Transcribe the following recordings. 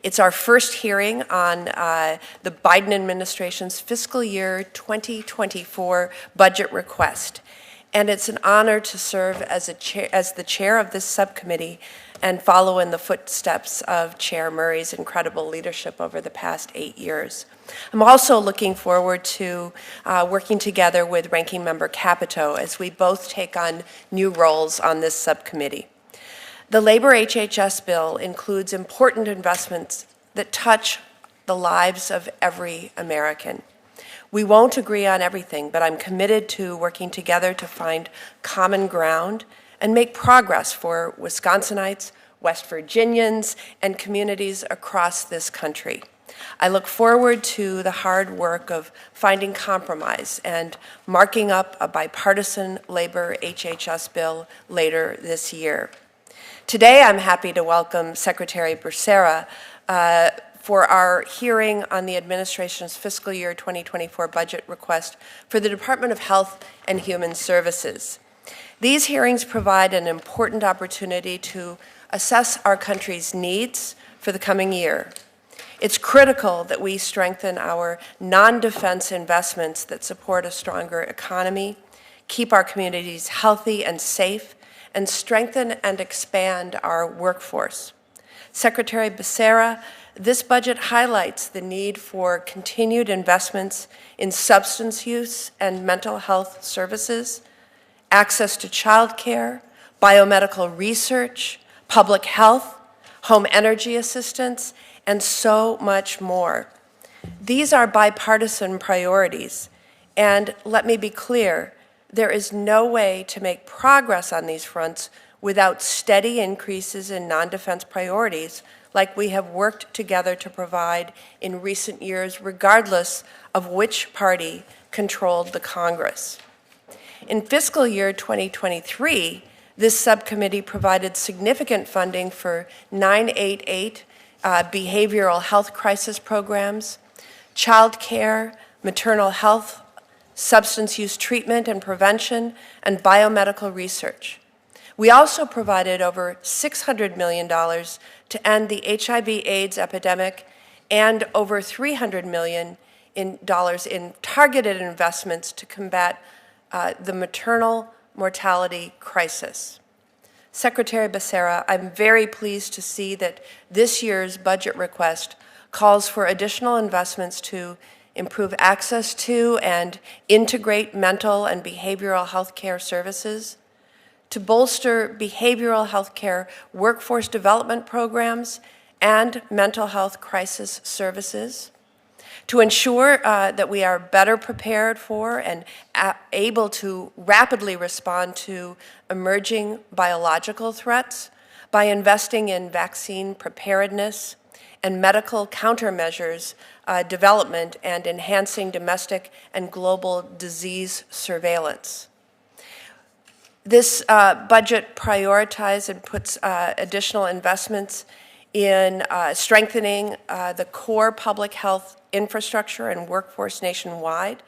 It's our first hearing on the Biden administration's fiscal year 2024 budget request. And it's an honor to serve as the chair of this subcommittee and follow in the footsteps of Chair Murray's incredible leadership over the past 8 years. I'm also looking forward to working together with Ranking Member Capito as we both take on new roles on this subcommittee. The Labor HHS bill includes important investments that touch the lives of every American. We won't agree on everything, but I'm committed to working together to find common ground and make progress for Wisconsinites, West Virginians, and communities across this country. I look forward to the hard work of finding compromise and marking up a bipartisan labor HHS bill later this year. Today, I'm happy to welcome Secretary Becerra for our hearing on the administration's fiscal year 2024 budget request for the Department of Health and Human Services. These hearings provide an important opportunity to assess our country's needs for the coming year. It's critical that we strengthen our non-defense investments that support a stronger economy, keep our communities healthy and safe, and strengthen and expand our workforce. Secretary Becerra, this budget highlights the need for continued investments in substance use and mental health services, access to child care, biomedical research, public health, home energy assistance, and so much more. These are bipartisan priorities, and let me be clear, there is no way to make progress on these fronts without steady increases in non-defense priorities like we have worked together to provide in recent years, regardless of which party controlled the Congress. In fiscal year 2023, this subcommittee provided significant funding for 988 behavioral health crisis programs, child care, maternal health, substance use treatment and prevention, and biomedical research. We also provided over $600 million to end the HIV/AIDS epidemic and over $300 million in targeted investments to combat the maternal mortality crisis. Secretary Becerra, I'm very pleased to see that this year's budget request calls for additional investments to improve access to and integrate mental and behavioral health care services, to bolster behavioral health care workforce development programs and mental health crisis services, to ensure that we are better prepared for and able to rapidly respond to emerging biological threats by investing in vaccine preparedness and medical countermeasures development and enhancing domestic and global disease surveillance. This budget prioritizes and puts additional investments in strengthening the core public health infrastructure and workforce nationwide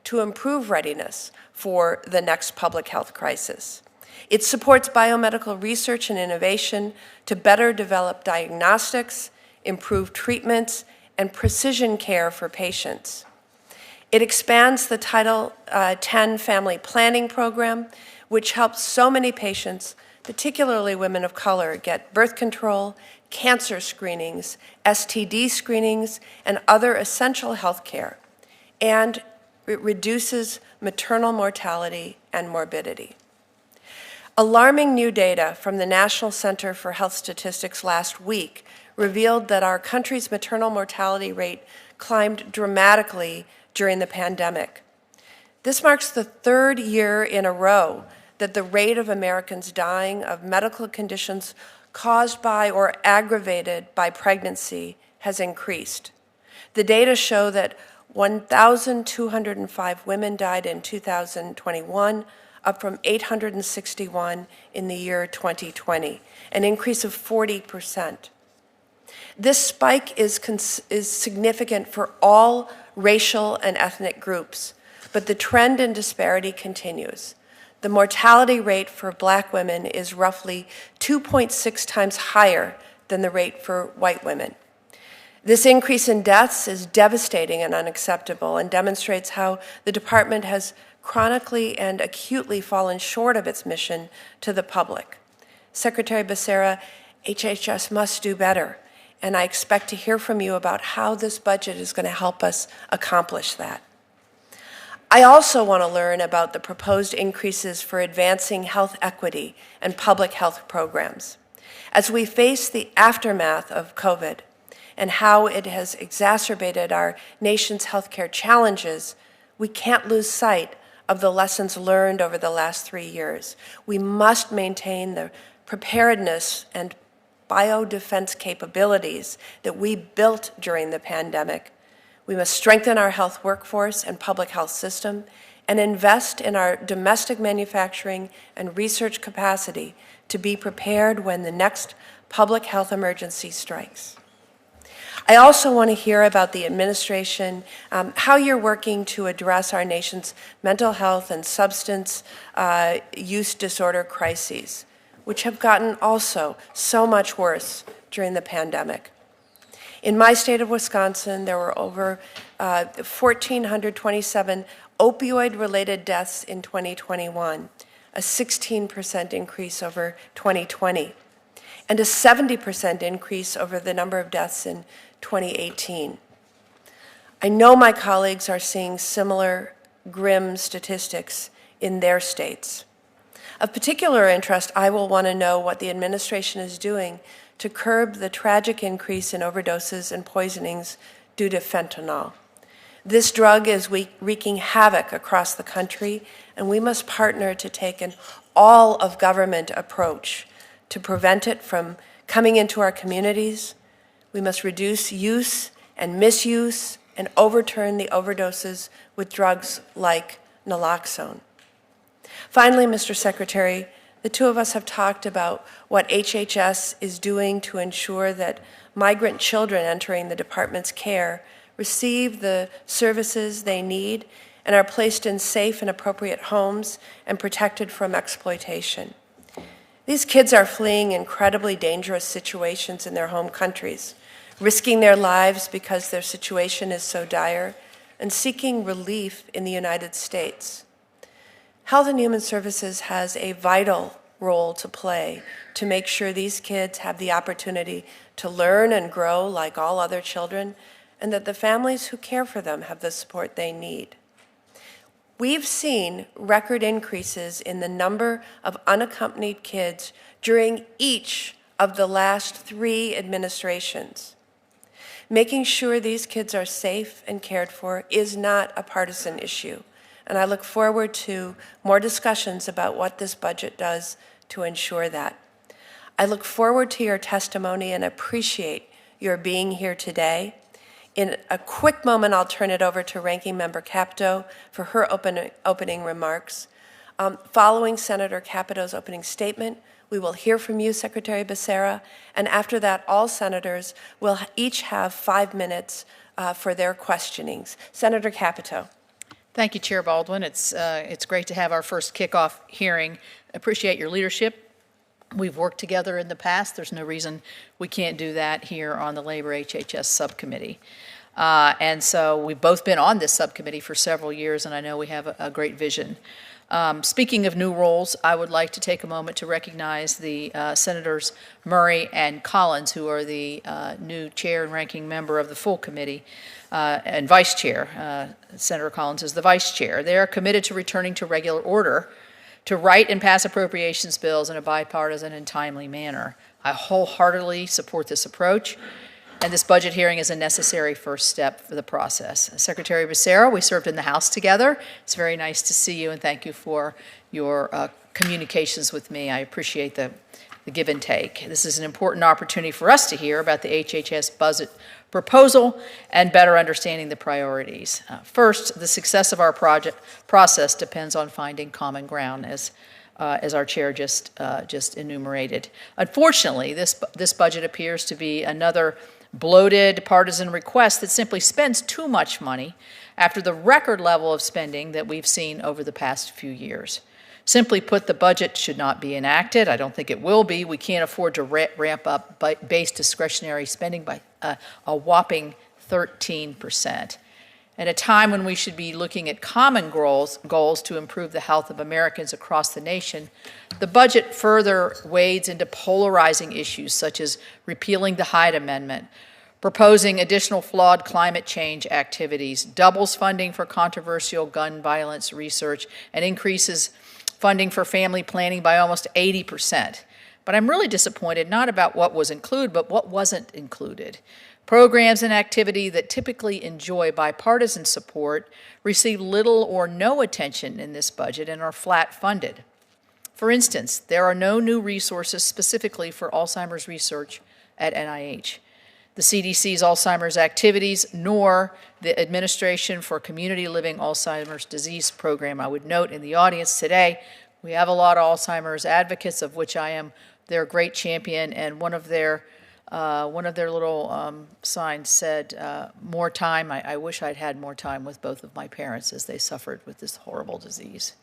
to improve readiness for the next public health crisis. It supports biomedical research and innovation to better develop diagnostics, improve treatments, and precision care for patients. It expands the Title X Family Planning Program, which helps so many patients, particularly women of color, get birth control, cancer screenings, STD screenings, and other essential health care. And it reduces maternal mortality and morbidity. Alarming new data from the National Center for Health Statistics last week revealed that our country's maternal mortality rate climbed dramatically during the pandemic. This marks the third year in a row that the rate of Americans dying of medical conditions caused by or aggravated by pregnancy has increased. The data show that 1,205 women died in 2021, up from 861 in the year 2020, an increase of 40%. This spike is significant for all racial and ethnic groups, but the trend in disparity continues. The mortality rate for Black women is roughly 2.6 times higher than the rate for white women. This increase in deaths is devastating and unacceptable and demonstrates how the department has chronically and acutely fallen short of its mission to the public. Secretary Becerra, HHS must do better, and I expect to hear from you about how this budget is going to help us accomplish that. I also want to learn about the proposed increases for advancing health equity and public health programs. As we face the aftermath of COVID and how it has exacerbated our nation's healthcare challenges, we can't lose sight of the lessons learned over the last 3 years. We must maintain the preparedness and biodefense capabilities that we built during the pandemic. We must strengthen our health workforce and public health system and invest in our domestic manufacturing and research capacity to be prepared when the next public health emergency strikes. I also want to hear about the administration, how you're working to address our nation's mental health and substance use disorder crises, which have gotten also so much worse during the pandemic. In my state of Wisconsin, there were over 1,427 opioid-related deaths in 2021, a 16% increase over 2020, and a 70% increase over the number of deaths in 2018. I know my colleagues are seeing similar grim statistics in their states. Of particular interest, I will want to know what the administration is doing to curb the tragic increase in overdoses and poisonings due to fentanyl. This drug is wreaking havoc across the country, and we must partner to take an all-of-government approach to prevent it from coming into our communities. We must reduce use and misuse and overturn the overdoses with drugs like naloxone. Finally, Mr. Secretary, the two of us have talked about what HHS is doing to ensure that migrant children entering the department's care receive the services they need and are placed in safe and appropriate homes and protected from exploitation. These kids are fleeing incredibly dangerous situations in their home countries, risking their lives because their situation is so dire, and seeking relief in the United States. Health and Human Services has a vital role to play to make sure these kids have the opportunity to learn and grow like all other children, and that the families who care for them have the support they need. We've seen record increases in the number of unaccompanied kids during each of the last 3 administrations. Making sure these kids are safe and cared for is not a partisan issue, and I look forward to more discussions about what this budget does to ensure that. I look forward to your testimony and appreciate your being here today. In a quick moment, I'll turn it over to Ranking Member Capito for her opening remarks. Following Senator Capito's opening statement, we will hear from you, Secretary Becerra, and after that, all senators will each have 5 minutes for their questionings. Senator Capito. Thank you, Chair Baldwin. It's great to have our first kickoff hearing. Appreciate your leadership. We've worked together in the past. There's no reason we can't do that here on the Labor HHS Subcommittee. And so we've both been on this subcommittee for several years, and I know we have a great vision. Speaking of new roles, I would like to take a moment to recognize the Senators Murray and Collins, who are the new chair and ranking member of the full committee, and vice chair. Senator Collins is the vice chair. They are committed to returning to regular order to write and pass appropriations bills in a bipartisan and timely manner. I wholeheartedly support this approach, and this budget hearing is a necessary first step for the process. Secretary Becerra, we served in the House together. It's very nice to see you, and thank you for your communications with me. I appreciate the give and take. This is an important opportunity for us to hear about the HHS budget proposal and better understanding the priorities. First, the success of our process depends on finding common ground, as our chair just enumerated. Unfortunately, this budget appears to be another bloated partisan request that simply spends too much money after the record level of spending that we've seen over the past few years. Simply put, the budget should not be enacted. I don't think it will be. We can't afford to ramp up base discretionary spending by a whopping 13%. At a time when we should be looking at common goals to improve the health of Americans across the nation, the budget further wades into polarizing issues such as repealing the Hyde Amendment, proposing additional flawed climate change activities, doubles funding for controversial gun violence research, and increases funding for family planning by almost 80%. But I'm really disappointed not about what was included, but what wasn't included. Programs and activity that typically enjoy bipartisan support receive little or no attention in this budget and are flat funded. For instance, there are no new resources specifically for Alzheimer's research at NIH. The CDC's Alzheimer's activities, nor the Administration for Community Living Alzheimer's Disease Program. I would note in the audience today, we have a lot of Alzheimer's advocates, of which I am their great champion, and one of their little signs said, more time. I wish I'd had more time with both of my parents as they suffered with this horrible disease.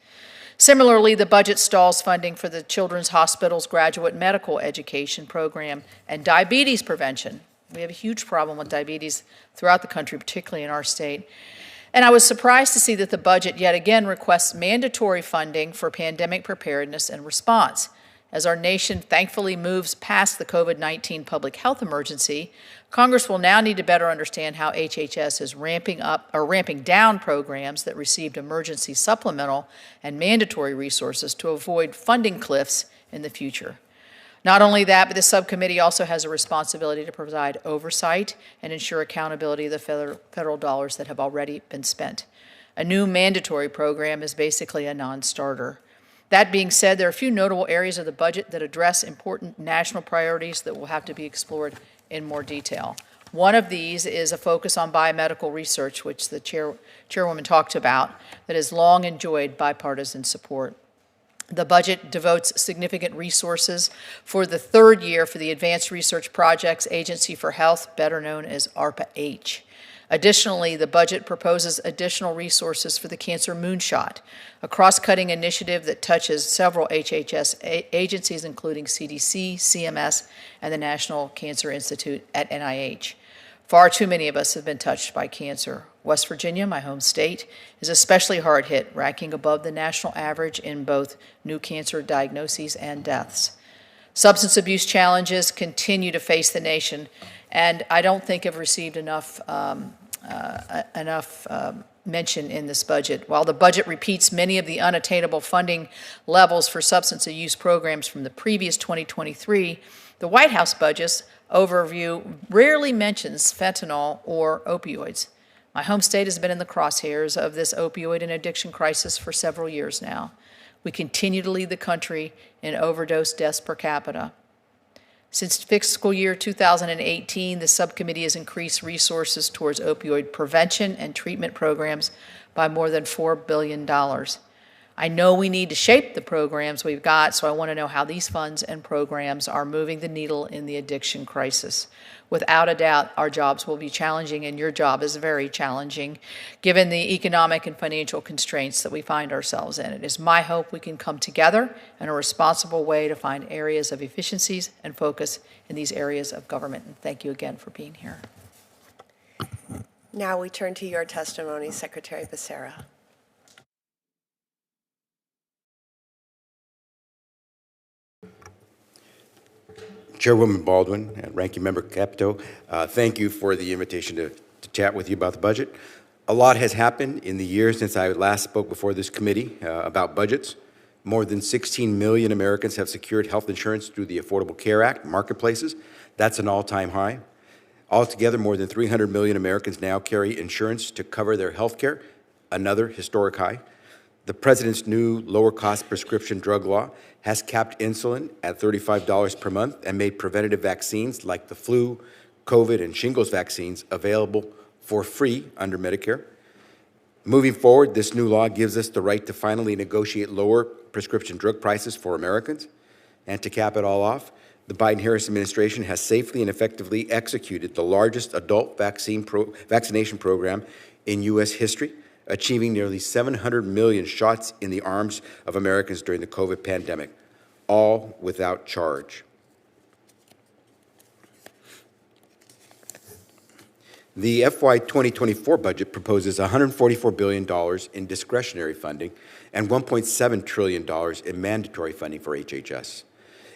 Similarly, the budget stalls funding for the Children's Hospital's graduate medical education program and diabetes prevention. We have a huge problem with diabetes throughout the country, particularly in our state. And I was surprised to see that the budget yet again requests mandatory funding for pandemic preparedness and response. As our nation thankfully moves past the COVID-19 public health emergency, Congress will now need to better understand how HHS is ramping down programs that received emergency supplemental and mandatory resources to avoid funding cliffs in the future. Not only that, but the subcommittee also has a responsibility to provide oversight and ensure accountability of the federal dollars that have already been spent. A new mandatory program is basically a non-starter. That being said, there are a few notable areas of the budget that address important national priorities that will have to be explored in more detail. One of these is a focus on biomedical research, which the chairwoman talked about, that has long enjoyed bipartisan support. The budget devotes significant resources for the third year for the Advanced Research Projects Agency for Health, better known as ARPA-H. Additionally, the budget proposes additional resources for the Cancer Moonshot, a cross-cutting initiative that touches several HHS agencies, including CDC, CMS, and the National Cancer Institute at NIH. Far too many of us have been touched by cancer. West Virginia, my home state, is especially hard hit, ranking above the national average in both new cancer diagnoses and deaths. Substance abuse challenges continue to face the nation, and I don't think have received enough mention in this budget. While the budget repeats many of the unattainable funding levels for substance abuse programs from the previous 2023, the White House budget's overview rarely mentions fentanyl or opioids. My home state has been in the crosshairs of this opioid and addiction crisis for several years now. We continue to lead the country in overdose deaths per capita. Since fiscal year 2018, the subcommittee has increased resources towards opioid prevention and treatment programs by more than $4 billion. I know we need to shape the programs we've got, so I want to know how these funds and programs are moving the needle in the addiction crisis. Without a doubt, our jobs will be challenging, and your job is very challenging, given the economic and financial constraints that we find ourselves in. It is my hope we can come together in a responsible way to find areas of efficiencies and focus in these areas of government. And thank you again for being here. Now we turn to your testimony, Secretary Becerra. Chairwoman Baldwin and Ranking Member Capito, thank you for the invitation to chat with you about the budget. A lot has happened in the years since I last spoke before this committee about budgets. More than 16 million Americans have secured health insurance through the Affordable Care Act marketplaces. That's an all-time high. Altogether, more than 300 million Americans now carry insurance to cover their health care, another historic high. The president's new lower-cost prescription drug law has capped insulin at $35 per month and made preventative vaccines like the flu, COVID, and shingles vaccines available for free under Medicare. Moving forward, this new law gives us the right to finally negotiate lower prescription drug prices for Americans. And to cap it all off, the Biden-Harris administration has safely and effectively executed the largest adult vaccination program in U.S. history, achieving nearly 700 million shots in the arms of Americans during the COVID pandemic, all without charge. The FY2024 budget proposes $144 billion in discretionary funding and $1.7 trillion in mandatory funding for HHS.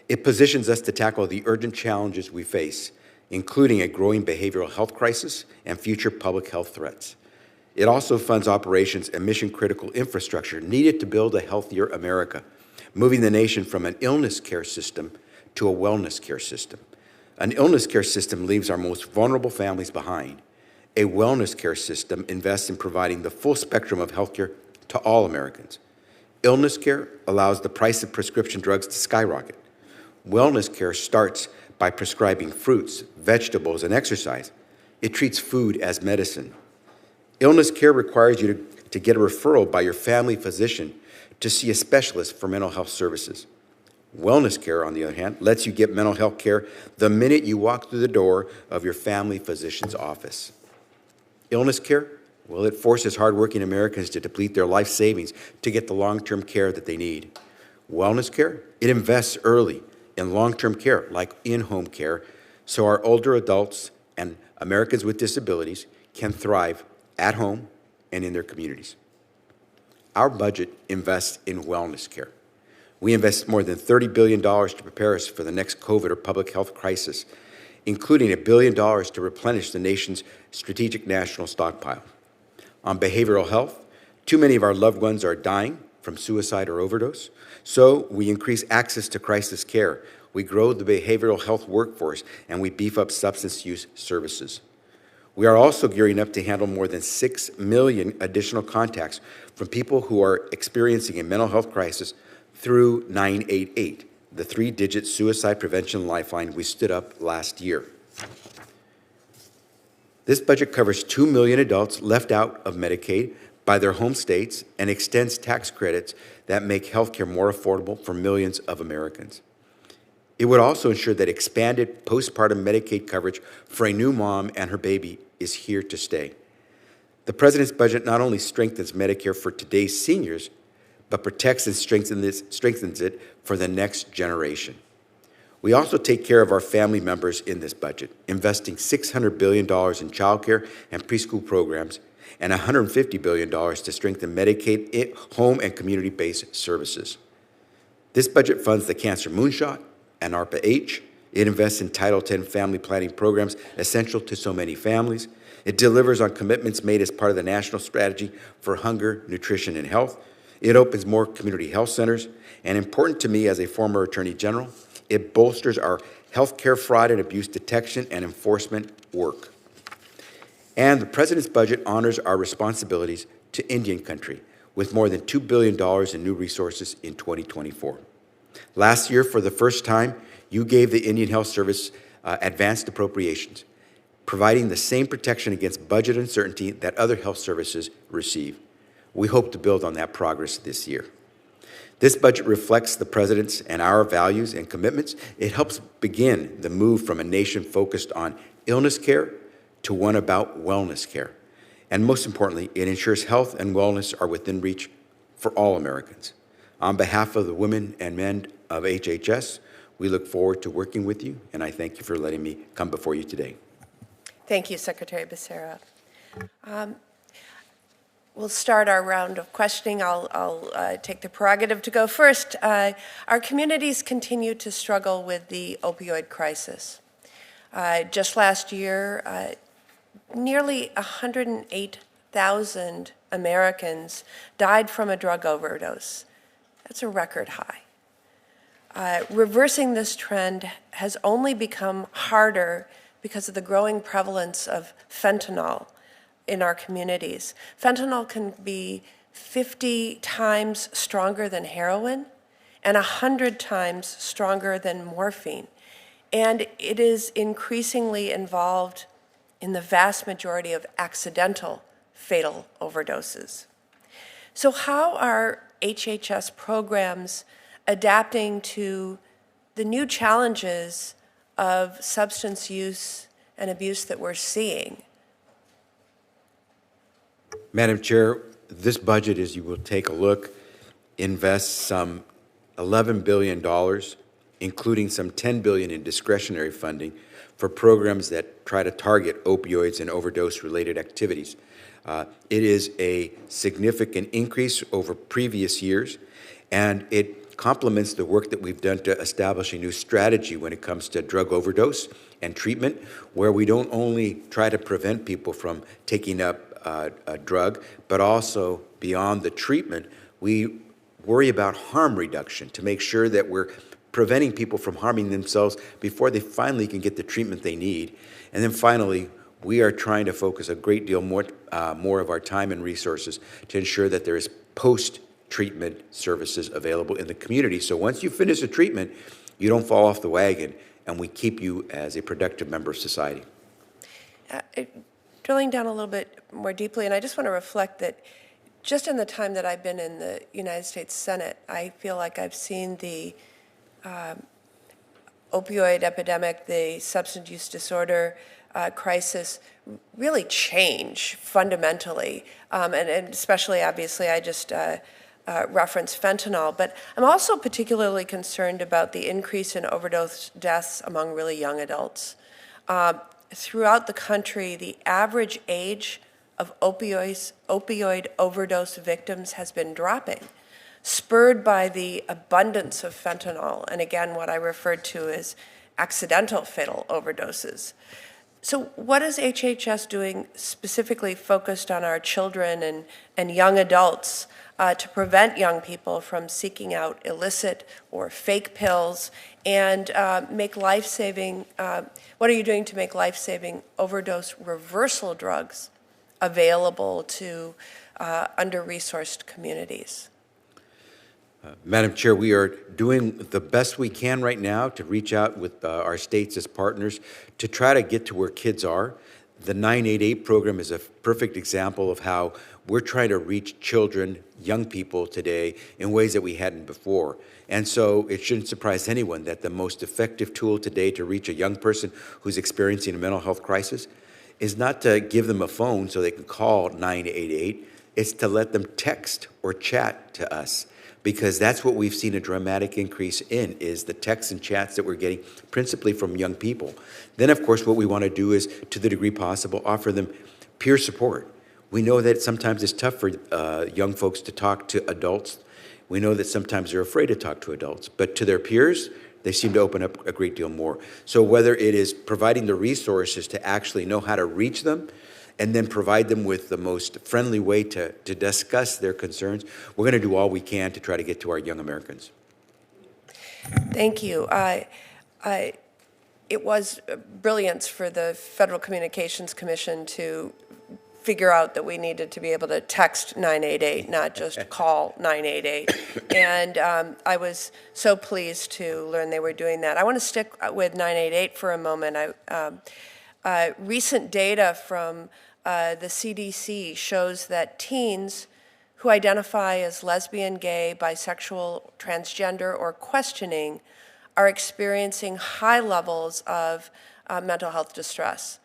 It positions us to tackle the urgent challenges we face, including a growing behavioral health crisis and future public health threats. It also funds operations and mission-critical infrastructure needed to build a healthier America, moving the nation from an illness care system to a wellness care system. An illness care system leaves our most vulnerable families behind. A wellness care system invests in providing the full spectrum of healthcare to all Americans. Illness care allows the price of prescription drugs to skyrocket. Wellness care starts by prescribing fruits, vegetables, and exercise. It treats food as medicine. Illness care requires you to get a referral by your family physician to see a specialist for mental health services. Wellness care, on the other hand, lets you get mental health care the minute you walk through the door of your family physician's office. Illness care, well, it forces hardworking Americans to deplete their life savings to get the long-term care that they need. Wellness care, it invests early in long-term care, like in-home care, so our older adults and Americans with disabilities can thrive at home and in their communities. Our budget invests in wellness care. We invest more than $30 billion to prepare us for the next COVID or public health crisis, including $1 billion to replenish the nation's strategic national stockpile. On behavioral health, too many of our loved ones are dying from suicide or overdose, so we increase access to crisis care. We grow the behavioral health workforce, and we beef up substance use services. We are also gearing up to handle more than 6 million additional contacts from people who are experiencing a mental health crisis through 988, the 3-digit suicide prevention lifeline we stood up last year. This budget covers 2 million adults left out of Medicaid by their home states and extends tax credits that make health care more affordable for millions of Americans. It would also ensure that expanded postpartum Medicaid coverage for a new mom and her baby is here to stay. The President's budget not only strengthens Medicare for today's seniors, but protects and strengthens it for the next generation. We also take care of our family members in this budget, investing $600 billion in child care and preschool programs and $150 billion to strengthen Medicaid home and community-based services. This budget funds the Cancer Moonshot and ARPA-H. It invests in Title X family planning programs essential to so many families. It delivers on commitments made as part of the National Strategy for Hunger, Nutrition, and Health. It opens more community health centers, and important to me as a former Attorney General, it bolsters our healthcare fraud and abuse detection and enforcement work. And the President's budget honors our responsibilities to Indian country with more than $2 billion in new resources in 2024. Last year, for the first time, you gave the Indian Health Service advanced appropriations, providing the same protection against budget uncertainty that other health services receive. We hope to build on that progress this year. This budget reflects the President's and our values and commitments. It helps begin the move from a nation focused on illness care to one about wellness care. And most importantly, it ensures health and wellness are within reach for all Americans. On behalf of the women and men of HHS, we look forward to working with you, and I thank you for letting me come before you today. Thank you, Secretary Becerra. We'll start our round of questioning. I'll take the prerogative to go first. Our communities continue to struggle with the opioid crisis. Just last year, nearly 108,000 Americans died from a drug overdose. That's a record high. Reversing this trend has only become harder because of the growing prevalence of fentanyl in our communities. Fentanyl can be 50 times stronger than heroin and 100 times stronger than morphine. And it is increasingly involved in the vast majority of accidental fatal overdoses. So how are HHS programs adapting to the new challenges of substance use and abuse that we're seeing? Madam Chair, this budget, as you will take a look, invests some $11 billion, including some $10 billion in discretionary funding for programs that try to target opioids and overdose-related activities. It is a significant increase over previous years, and it complements the work that we've done to establish a new strategy when it comes to drug overdose and treatment, where we don't only try to prevent people from taking up a drug, but also beyond the treatment, we worry about harm reduction to make sure that we're preventing people from harming themselves before they finally can get the treatment they need. And then finally, we are trying to focus a great deal more of our time and resources to ensure that there is post-treatment services available in the community. So once you finish the treatment, you don't fall off the wagon, and we keep you as a productive member of society. Drilling down a little bit more deeply, and I just want to reflect that just in the time that I've been in the United States Senate, I feel like I've seen the opioid epidemic, the substance use disorder crisis really change fundamentally, and especially, obviously, I just referenced fentanyl, but I'm also particularly concerned about the increase in overdose deaths among really young adults. Throughout the country, the average age of opioid overdose victims has been dropping, spurred by the abundance of fentanyl, and again, what I referred to as accidental fatal overdoses. So what is HHS doing specifically focused on our children and young adults to prevent young people from seeking out illicit or fake pills and make life-saving, what are you doing to make life-saving overdose reversal drugs available to under-resourced communities? Madam Chair, we are doing the best we can right now to reach out with our states as partners to try to get to where kids are. The 988 program is a perfect example of how we're trying to reach children, young people today in ways that we hadn't before. And so it shouldn't surprise anyone that the most effective tool today to reach a young person who's experiencing a mental health crisis is not to give them a phone so they can call 988. It's to let them text or chat to us, because that's what we've seen a dramatic increase in, is the texts and chats that we're getting principally from young people. Then, of course, what we want to do is, to the degree possible, offer them peer support. We know that sometimes it's tough for young folks to talk to adults. We know that sometimes they're afraid to talk to adults, but to their peers, they seem to open up a great deal more. So whether it is providing the resources to actually know how to reach them, and then provide them with the most friendly way to discuss their concerns, we're going to do all we can to try to get to our young Americans. Thank you. It was brilliance for the Federal Communications Commission to figure out that we needed to be able to text 988, not just call 988. And I was so pleased to learn they were doing that. I want to stick with 988 for a moment. Recent data from the CDC shows that teens who identify as lesbian, gay, bisexual, transgender, or questioning are experiencing high levels of mental health distress.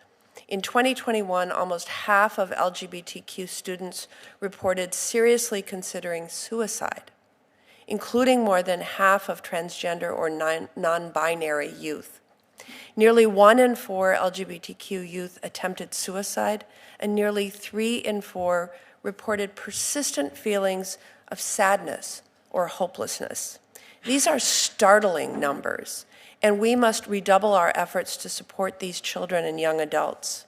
In 2021, almost half of LGBTQ students reported seriously considering suicide, including more than half of transgender or non-binary youth. Nearly 1 in 4 LGBTQ youth attempted suicide, and nearly 3 in 4 reported persistent feelings of sadness or hopelessness. These are startling numbers, and we must redouble our efforts to support these children and young adults.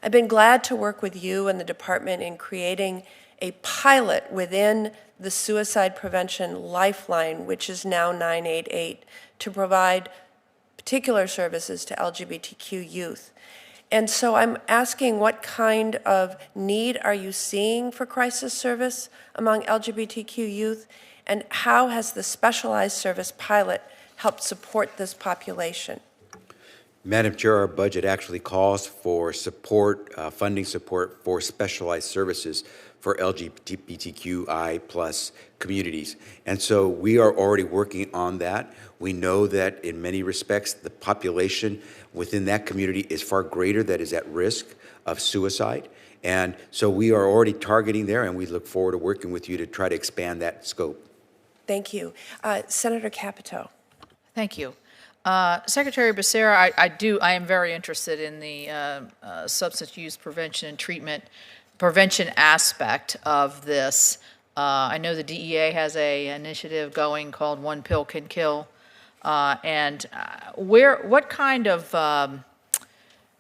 I've been glad to work with you and the department in creating a pilot within the Suicide Prevention Lifeline, which is now 988, to provide particular services to LGBTQ youth. And so I'm asking, what kind of need are you seeing for crisis service among LGBTQ youth, and how has the specialized service pilot helped support this population? Madam Chair, our budget actually calls for support, funding support for specialized services for LGBTQI plus communities. And so we are already working on that. We know that in many respects, the population within that community is far greater that is at risk of suicide. And so we are already targeting there, and we look forward to working with you to try to expand that scope. Thank you. Senator Capito. Thank you. Secretary Becerra, I am very interested in the substance use prevention and prevention aspect of this. I know the DEA has a initiative going called One Pill Can Kill. What kind of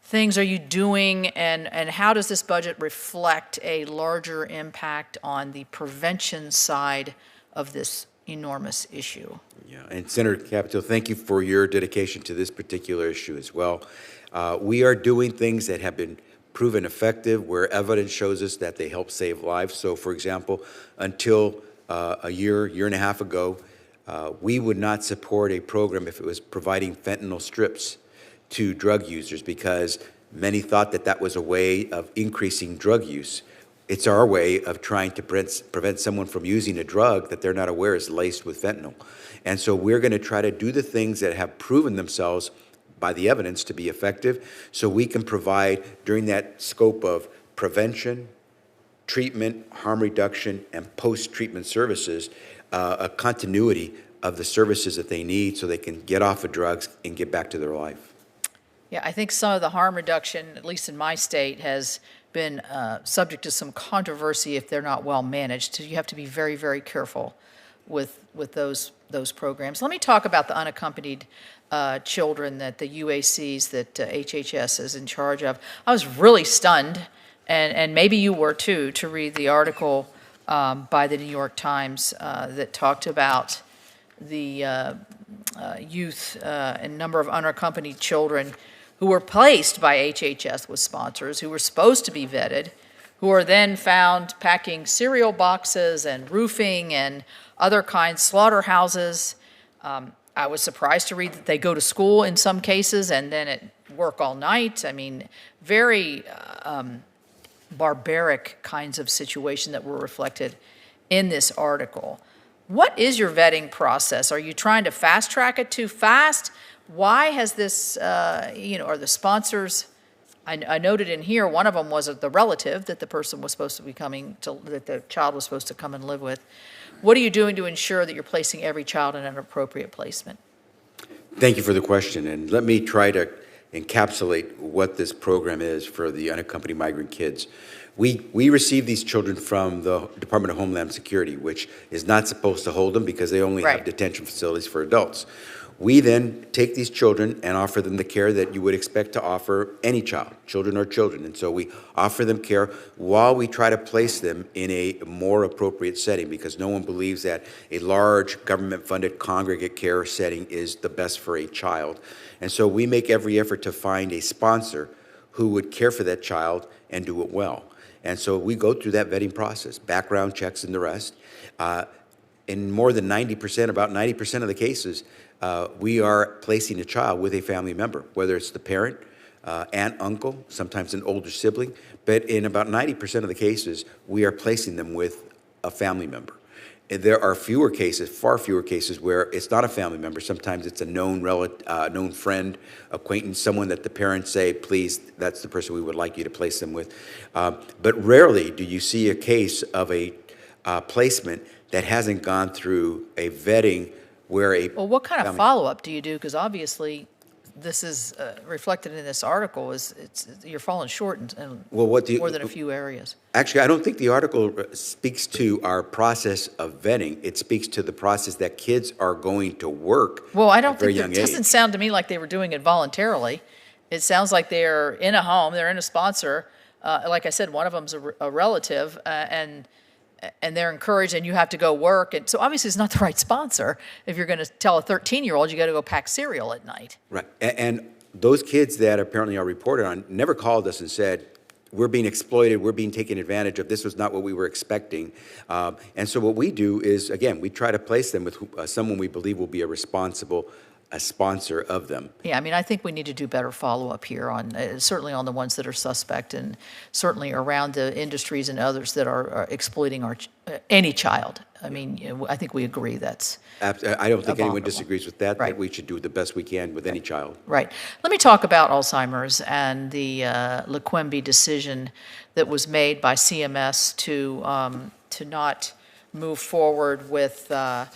things are you doing, and how does this budget reflect a larger impact on the prevention side of this enormous issue? Yeah, and Senator Capito, thank you for your dedication to this particular issue as well. We are doing things that have been proven effective, where evidence shows us that they help save lives. So, for example, until a year and a half ago, we would not support a program if it was providing fentanyl strips to drug users, because many thought that that was a way of increasing drug use. It's our way of trying to prevent someone from using a drug that they're not aware is laced with fentanyl. And so we're going to try to do the things that have proven themselves by the evidence to be effective, so we can provide, during that scope of prevention, treatment, harm reduction, and post-treatment services, a continuity of the services that they need so they can get off of drugs and get back to their life. Yeah, I think some of the harm reduction, at least in my state, has been subject to some controversy if they're not well managed. So you have to be very, very careful with those programs. Let me talk about the unaccompanied children that the UACs that HHS is in charge of. I was really stunned, and maybe you were too, to read the article by the New York Times that talked about the youth and number of unaccompanied children who were placed by HHS with sponsors, who were supposed to be vetted, who are then found packing cereal boxes and roofing and other kinds, slaughterhouses. I was surprised to read that they go to school in some cases and then work all night. I mean, very barbaric kinds of situation that were reflected in this article. What is your vetting process? Are you trying to fast track it too fast? Why has this, are the sponsors, I noted in here, one of them was the relative that the person was supposed to be that the child was supposed to come and live with. What are you doing to ensure that you're placing every child in an appropriate placement? Thank you for the question, and let me try to encapsulate what this program is for the unaccompanied migrant kids. We receive these children from the Department of Homeland Security, which is not supposed to hold them because they only have detention facilities for adults. We then take these children and offer them the care that you would expect to offer any child. Children are children. And so we offer them care while we try to place them in a more appropriate setting, because no one believes that a large government-funded congregate care setting is the best for a child. And so we make every effort to find a sponsor who would care for that child and do it well. And so we go through that vetting process, background checks and the rest. In more than 90%, about 90% of the cases, we are placing a child with a family member, whether it's the parent, aunt, uncle, sometimes an older sibling. But in about 90% of the cases, we are placing them with a family member. And there are fewer cases, far fewer cases, where it's not a family member. Sometimes it's a known relative, known friend, acquaintance, someone that the parents say, please, that's the person we would like you to place them with. But rarely do you see a case of a placement that hasn't gone through a vetting where a... Well, what kind of follow-up do you do? Because obviously this is reflected in this article, you're falling short in more than a few areas. Actually, I don't think the article speaks to our process of vetting. It speaks to the process that kids are going to work. Well, I don't think, it doesn't sound to me like they were doing it voluntarily. It sounds like they're in a home, they're in a sponsor. Like I said, one of them's a relative, and they're encouraged, and you have to go work. And so obviously it's not the right sponsor if you're going to tell a 13-year-old you got to go pack cereal at night. Right. And those kids that apparently are reported on never called us and said, we're being exploited, we're being taken advantage of, this was not what we were expecting. And so what we do is, again, we try to place them with someone we believe will be a responsible a sponsor of them. Yeah, I mean, I think we need to do better follow-up here on, certainly on the ones that are suspect, and certainly around the industries and others that are exploiting any child. I mean, I think we agree that's I don't think anyone abominable. disagrees with that, Right. that we should do the best we can with any child. Right. Let me talk about Alzheimer's and the Lequembi decision that was made by CMS to not move forward with the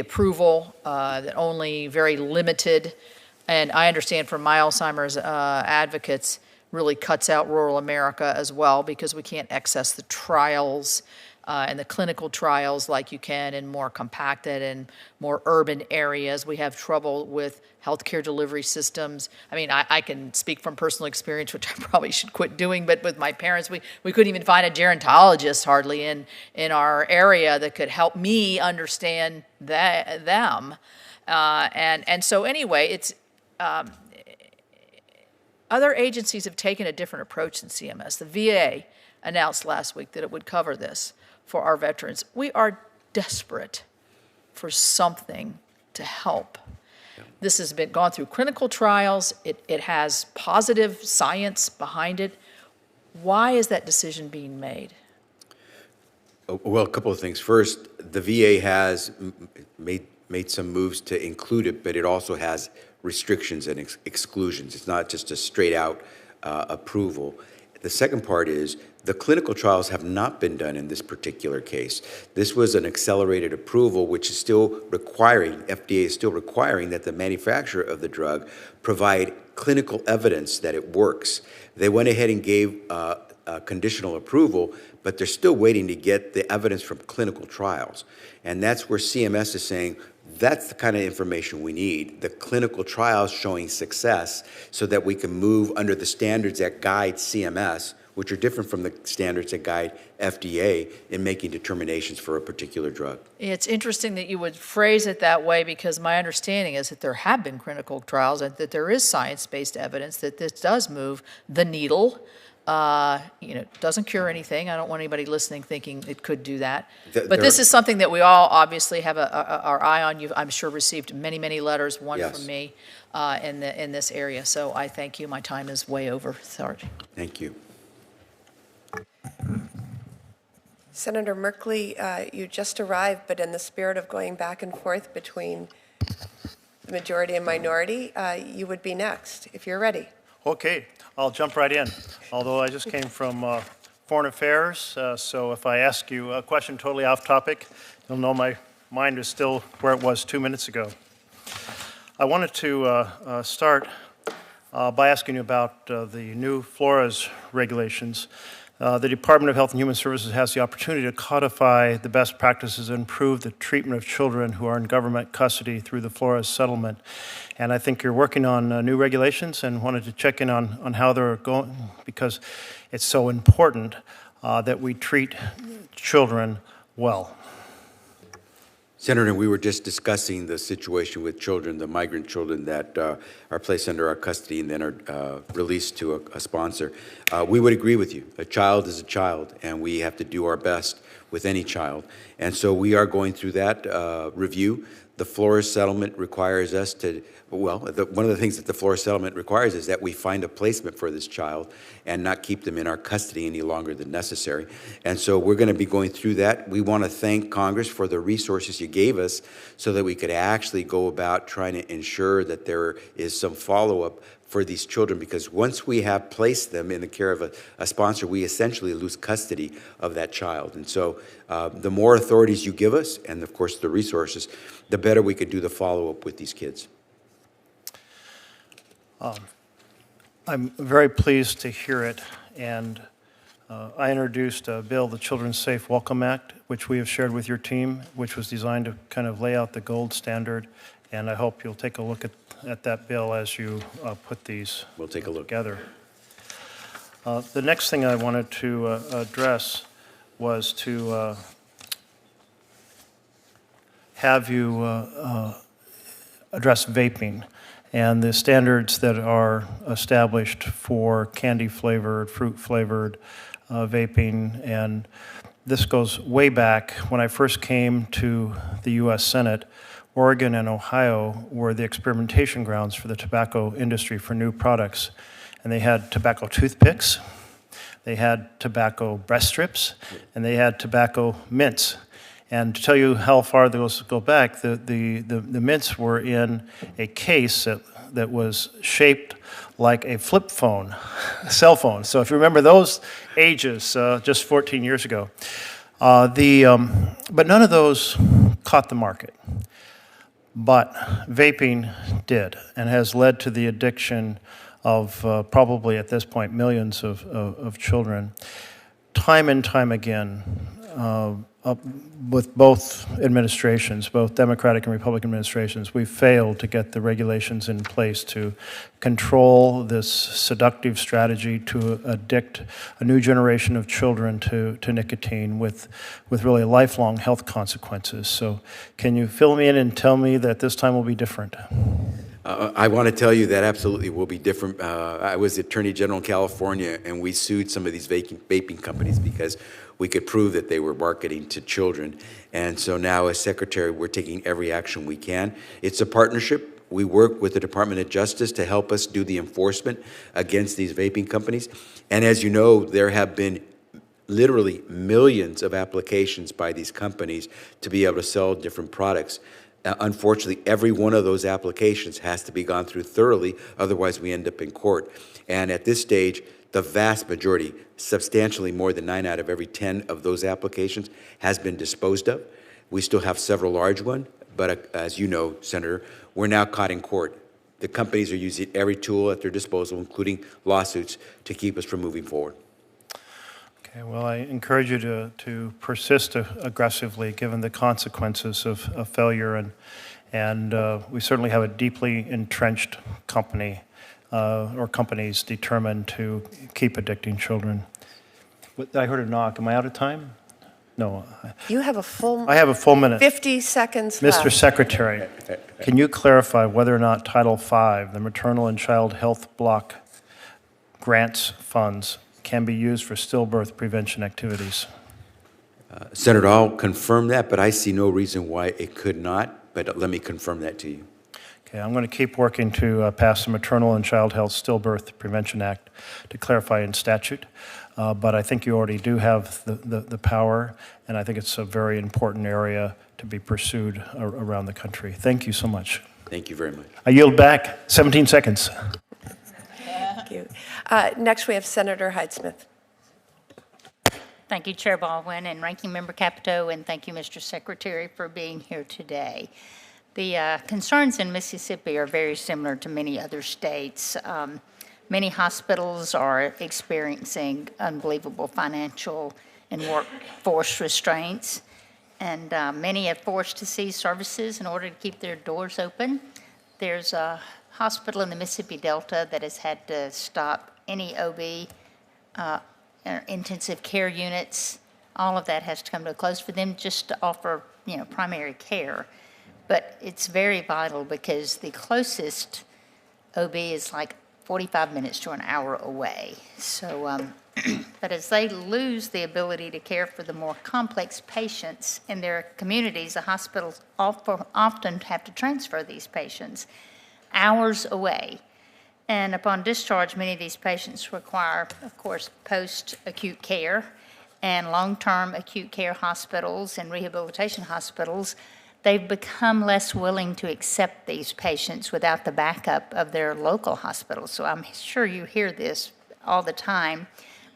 approval, that only very limited, and I understand from my Alzheimer's advocates, really cuts out rural America as well, because we can't access the trials and the clinical trials like you can in more compacted and more urban areas. We have trouble with healthcare delivery systems. I mean, I can speak from personal experience, which I probably should quit doing, but with my parents, we couldn't even find a gerontologist hardly in our area that could help me understand them. And so anyway, it's other agencies have taken a different approach than CMS. The VA announced last week that it would cover this for our veterans. We are desperate for something to help. This has been gone through clinical trials. It has positive science behind it. Why is that decision being made? Well, a couple of things. First, the VA has made some moves to include it, but it also has restrictions and exclusions. It's not just a straight-out approval. The second part is the clinical trials have not been done in this particular case. This was an accelerated approval, which is still requiring, FDA is still requiring that the manufacturer of the drug provide clinical evidence that it works. They went ahead and gave conditional approval, but they're still waiting to get the evidence from clinical trials. And that's where CMS is saying, that's the kind of information we need, the clinical trials showing success, so that we can move under the standards that guide CMS, which are different from the standards that guide FDA in making determinations for a particular drug. It's interesting that you would phrase it that way, because my understanding is that there have been clinical trials and that there is science-based evidence that this does move the needle. Doesn't cure anything. I don't want anybody listening thinking it could do that. But this is something that we all obviously have our eye on. You've, I'm sure, received many, many letters, one Yes. from me, in this area. So I thank you. My time is way over. Sorry. Thank you. Senator Merkley, you just arrived, but in the spirit of going back and forth between the majority and minority, you would be next, if you're ready. Okay, I'll jump right in. Although I just came from Foreign Affairs, so if I ask you a question totally off topic, you'll know my mind is still where it was 2 minutes ago. I wanted to start by asking you about the new FLORA's regulations. The Department of Health and Human Services has the opportunity to codify the best practices and improve the treatment of children who are in government custody through the FLORA's settlement. And I think you're working on new regulations, and wanted to check in on how they're going, because it's so important that we treat children well. Senator, we were just discussing the situation with children, the migrant children that are placed under our custody and then are released to a sponsor. We would agree with you. A child is a child, and we have to do our best with any child. And so we are going through that review. The FLORA settlement requires us to, well, one of the things that the FLORA settlement requires is that we find a placement for this child and not keep them in our custody any longer than necessary. And so we're going to be going through that. We want to thank Congress for the resources you gave us so that we could actually go about trying to ensure that there is some follow-up for these children, because once we have placed them in the care of a sponsor, we essentially lose custody of that child. And so the more authorities you give us, and of course the resources, the better we could do the follow-up with these kids. I'm very pleased to hear it, and I introduced a bill, the Children's Safe Welcome Act, which we have shared with your team, which was designed to kind of lay out the gold standard, and I hope you'll take a look at that bill as you put these We'll take a look. together. The next thing I wanted to address was to have you address vaping and the standards that are established for candy-flavored, fruit-flavored vaping. And this goes way back when I first came to the U.S. Senate. Oregon and Ohio were the experimentation grounds for the tobacco industry for new products. And they had tobacco toothpicks, they had tobacco breast strips, and they had tobacco mints. And to tell you how far those go back, the mints were in a case that was shaped like a flip phone, a cell phone. So if you remember those ages, just 14 years ago. But none of those caught the market. But vaping did, and has led to the addiction of probably at this point millions of children. Time and time again, with both administrations, both Democratic and Republican administrations, we failed to get the regulations in place to control this seductive strategy to addict a new generation of children to nicotine with really lifelong health consequences. So can you fill me in and tell me that this time will be different? I want to tell you that absolutely will be different. I was the Attorney General in California, and we sued some of these vaping companies because we could prove that they were marketing to children. And so now, as Secretary, we're taking every action we can. It's a partnership. We work with the Department of Justice to help us do the enforcement against these vaping companies. And as you know, there have been literally millions of applications by these companies to be able to sell different products. Unfortunately, every one of those applications has to be gone through thoroughly, otherwise we end up in court. And at this stage, the vast majority, substantially more than 9 out of every 10 of those applications has been disposed of. We still have several large ones, but as you know, Senator, we're now caught in court. The companies are using every tool at their disposal, including lawsuits, to keep us from moving forward. Okay, well, I encourage you to persist aggressively given the consequences of failure, and we certainly have a deeply entrenched company or companies determined to keep addicting children. I heard a knock. Am I out of time? No. You have a full... I have a full minute. 50 seconds left. Mr. Secretary, can you clarify whether or not Title V, the Maternal and Child Health Block grants funds, can be used for stillbirth prevention activities? Senator, I'll confirm that, but I see no reason why it could not, but let me confirm that to you. Okay, I'm going to keep working to pass the Maternal and Child Health Stillbirth Prevention Act to clarify in statute, but I think you already do have the power, and I think it's a very important area to be pursued around the country. Thank you so much. Thank you very much. I yield back 17 seconds. Thank you. Next, we have Senator Hyde-Smith. Thank you, Chair Baldwin and Ranking Member Capito, and thank you, Mr. Secretary, for being here today. The concerns in Mississippi are very similar to many other states. Many hospitals are experiencing unbelievable financial and workforce restraints, and many are forced to cease services in order to keep their doors open. There's a hospital in the Mississippi Delta that has had to stop any OB, intensive care units. All of that has to come to a close for them just to offer, primary care. But it's very vital because the closest OB is like 45 minutes to an hour away. So, but as they lose the ability to care for the more complex patients in their communities, the hospitals often have to transfer these patients hours away. And upon discharge, many of these patients require, of course, post-acute care, and long-term acute care hospitals and rehabilitation hospitals, they've become less willing to accept these patients without the backup of their local hospitals. So I'm sure you hear this all the time.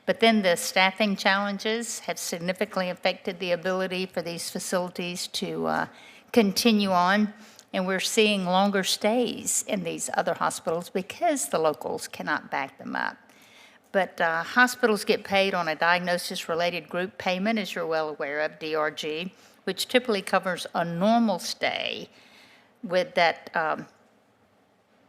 But then the staffing challenges have significantly affected the ability for these facilities to continue on. And we're seeing longer stays in these other hospitals because the locals cannot back them up. But hospitals get paid on a diagnosis-related group payment, as you're well aware of, DRG, which typically covers a normal stay with that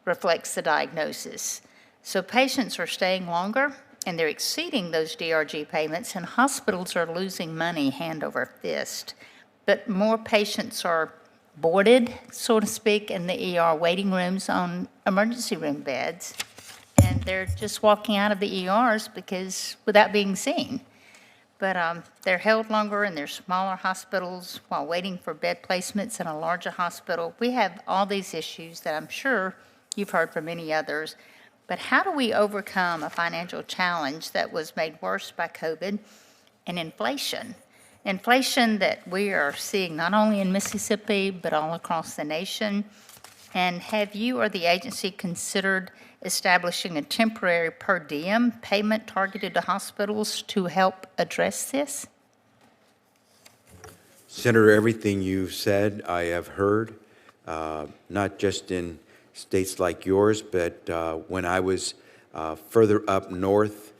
reflects the diagnosis. So patients are staying longer, and they're exceeding those DRG payments, and hospitals are losing money hand over fist. But more patients are boarded, so to speak, in the ER waiting rooms on emergency room beds, and they're just walking out of the ERs because without being seen, but they're held longer in their smaller hospitals while waiting for bed placements in a larger hospital. We have all these issues that I'm sure you've heard from many others. But how do we overcome a financial challenge that was made worse by COVID and inflation? Inflation that we are seeing not only in Mississippi, but all across the nation. And have you or the agency considered establishing a temporary per diem payment targeted to hospitals to help address this? Senator, everything you've said, I have heard, not just in states like yours, but when I was further up north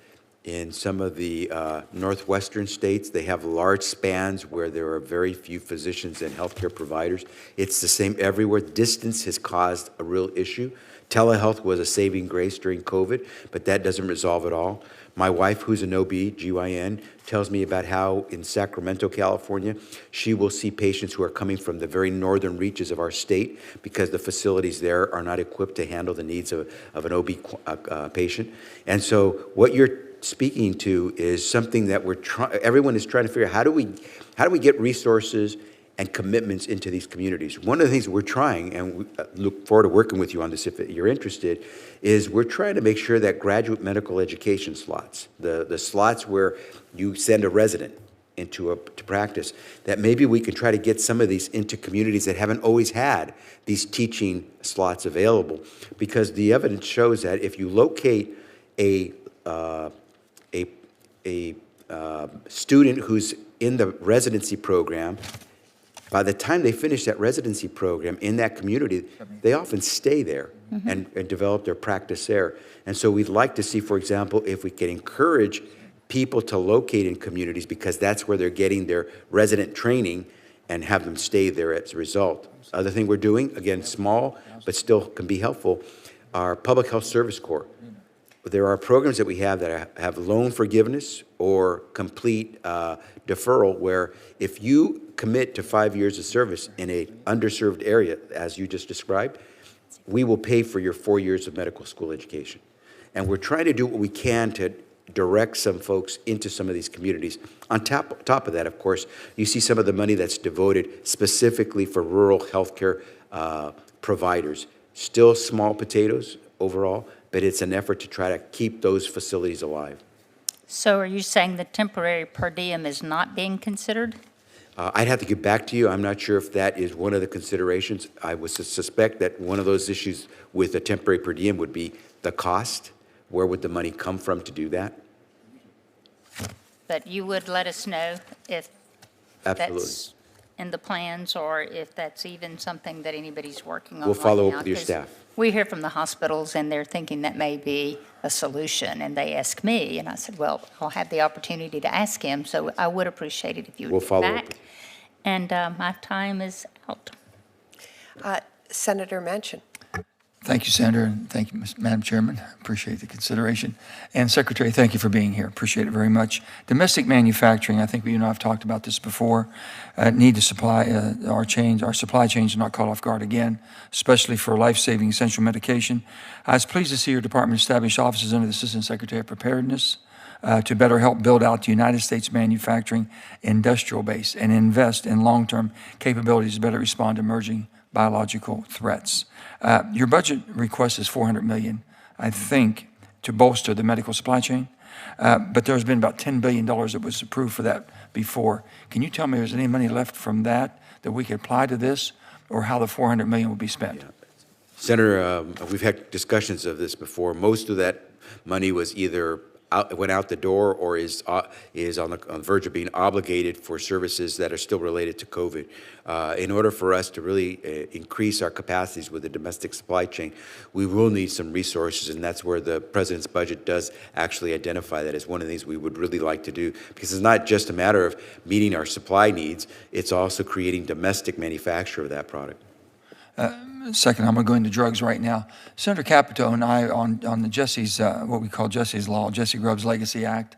in some of the northwestern states, they have large spans where there are very few physicians and healthcare providers. It's the same everywhere. Distance has caused a real issue. Telehealth was a saving grace during COVID, but that doesn't resolve it all. My wife, who's an OB/GYN, tells me about how in Sacramento, California, she will see patients who are coming from the very northern reaches of our state because the facilities there are not equipped to handle the needs of an OB patient. And so what you're speaking to is something that everyone is trying to figure out. How do we get resources and commitments into these communities? One of the things we're trying, and we look forward to working with you on this if you're interested, is we're trying to make sure that graduate medical education slots, the slots where you send a resident to practice, that maybe we can try to get some of these into communities that haven't always had these teaching slots available. Because the evidence shows that if you locate a student who's in the residency program, by the time they finish that residency program in that community, they often stay there and develop their practice there. And so we'd like to see, for example, if we can encourage people to locate in communities because that's where they're getting their resident training and have them stay there as a result. Other thing we're doing, again, small, but still can be helpful, our Public Health Service Corps. There are programs that we have that have loan forgiveness or complete deferral, where if you commit to 5 years of service in a underserved area, as you just described, we will pay for your 4 years of medical school education. And we're trying to do what we can to direct some folks into some of these communities. On top of that, of course, you see some of the money that's devoted specifically for rural healthcare providers. Still small potatoes overall, but it's an effort to try to keep those facilities alive. So are you saying the temporary per diem is not being considered? I'd have to get back to you. I'm not sure if that is one of the considerations. I would suspect that one of those issues with a temporary per diem would be the cost. Where would the money come from to do that? But you would let us know if Absolutely. that's in the plans or if that's even something that anybody's working on. We'll follow right up now, with your 'cause staff. We hear from the hospitals and they're thinking that may be a solution, and they ask me, and I said, well, I'll have the opportunity to ask him, so I would appreciate it if you would We'll get follow up. back. And my time is out. Senator Manchin. Thank you, Senator, and thank you, Madam Chairman. Appreciate the consideration. And Secretary, thank you for being here. Appreciate it very much. Domestic manufacturing, I think you and I have talked about this before, need to supply our supply chains are not caught off guard again, especially for life-saving essential medication. I was pleased to see your department establish offices under the Assistant Secretary of Preparedness to better help build out the United States manufacturing industrial base and invest in long-term capabilities to better respond to emerging biological threats. Your budget request is $400 million, I think, to bolster the medical supply chain. But there's been about $10 billion that was approved for that before. Can you tell me if there's any money left from that we could apply to this, or how the $400 million will be spent? Yeah. Senator, we've had discussions of this before. Most of that money was either went out the door or is on the verge of being obligated for services that are still related to COVID. In order for us to really increase our capacities with the domestic supply chain, we will need some resources, and that's where the President's budget does actually identify that as one of the things we would really like to do, because it's not just a matter of meeting our supply needs, it's also creating domestic manufacture of that product. Second, I'm going to go into drugs right now. Senator Capito and I on the Jesse's, what we call Jesse's Law, Jesse Grubbs Legacy Act.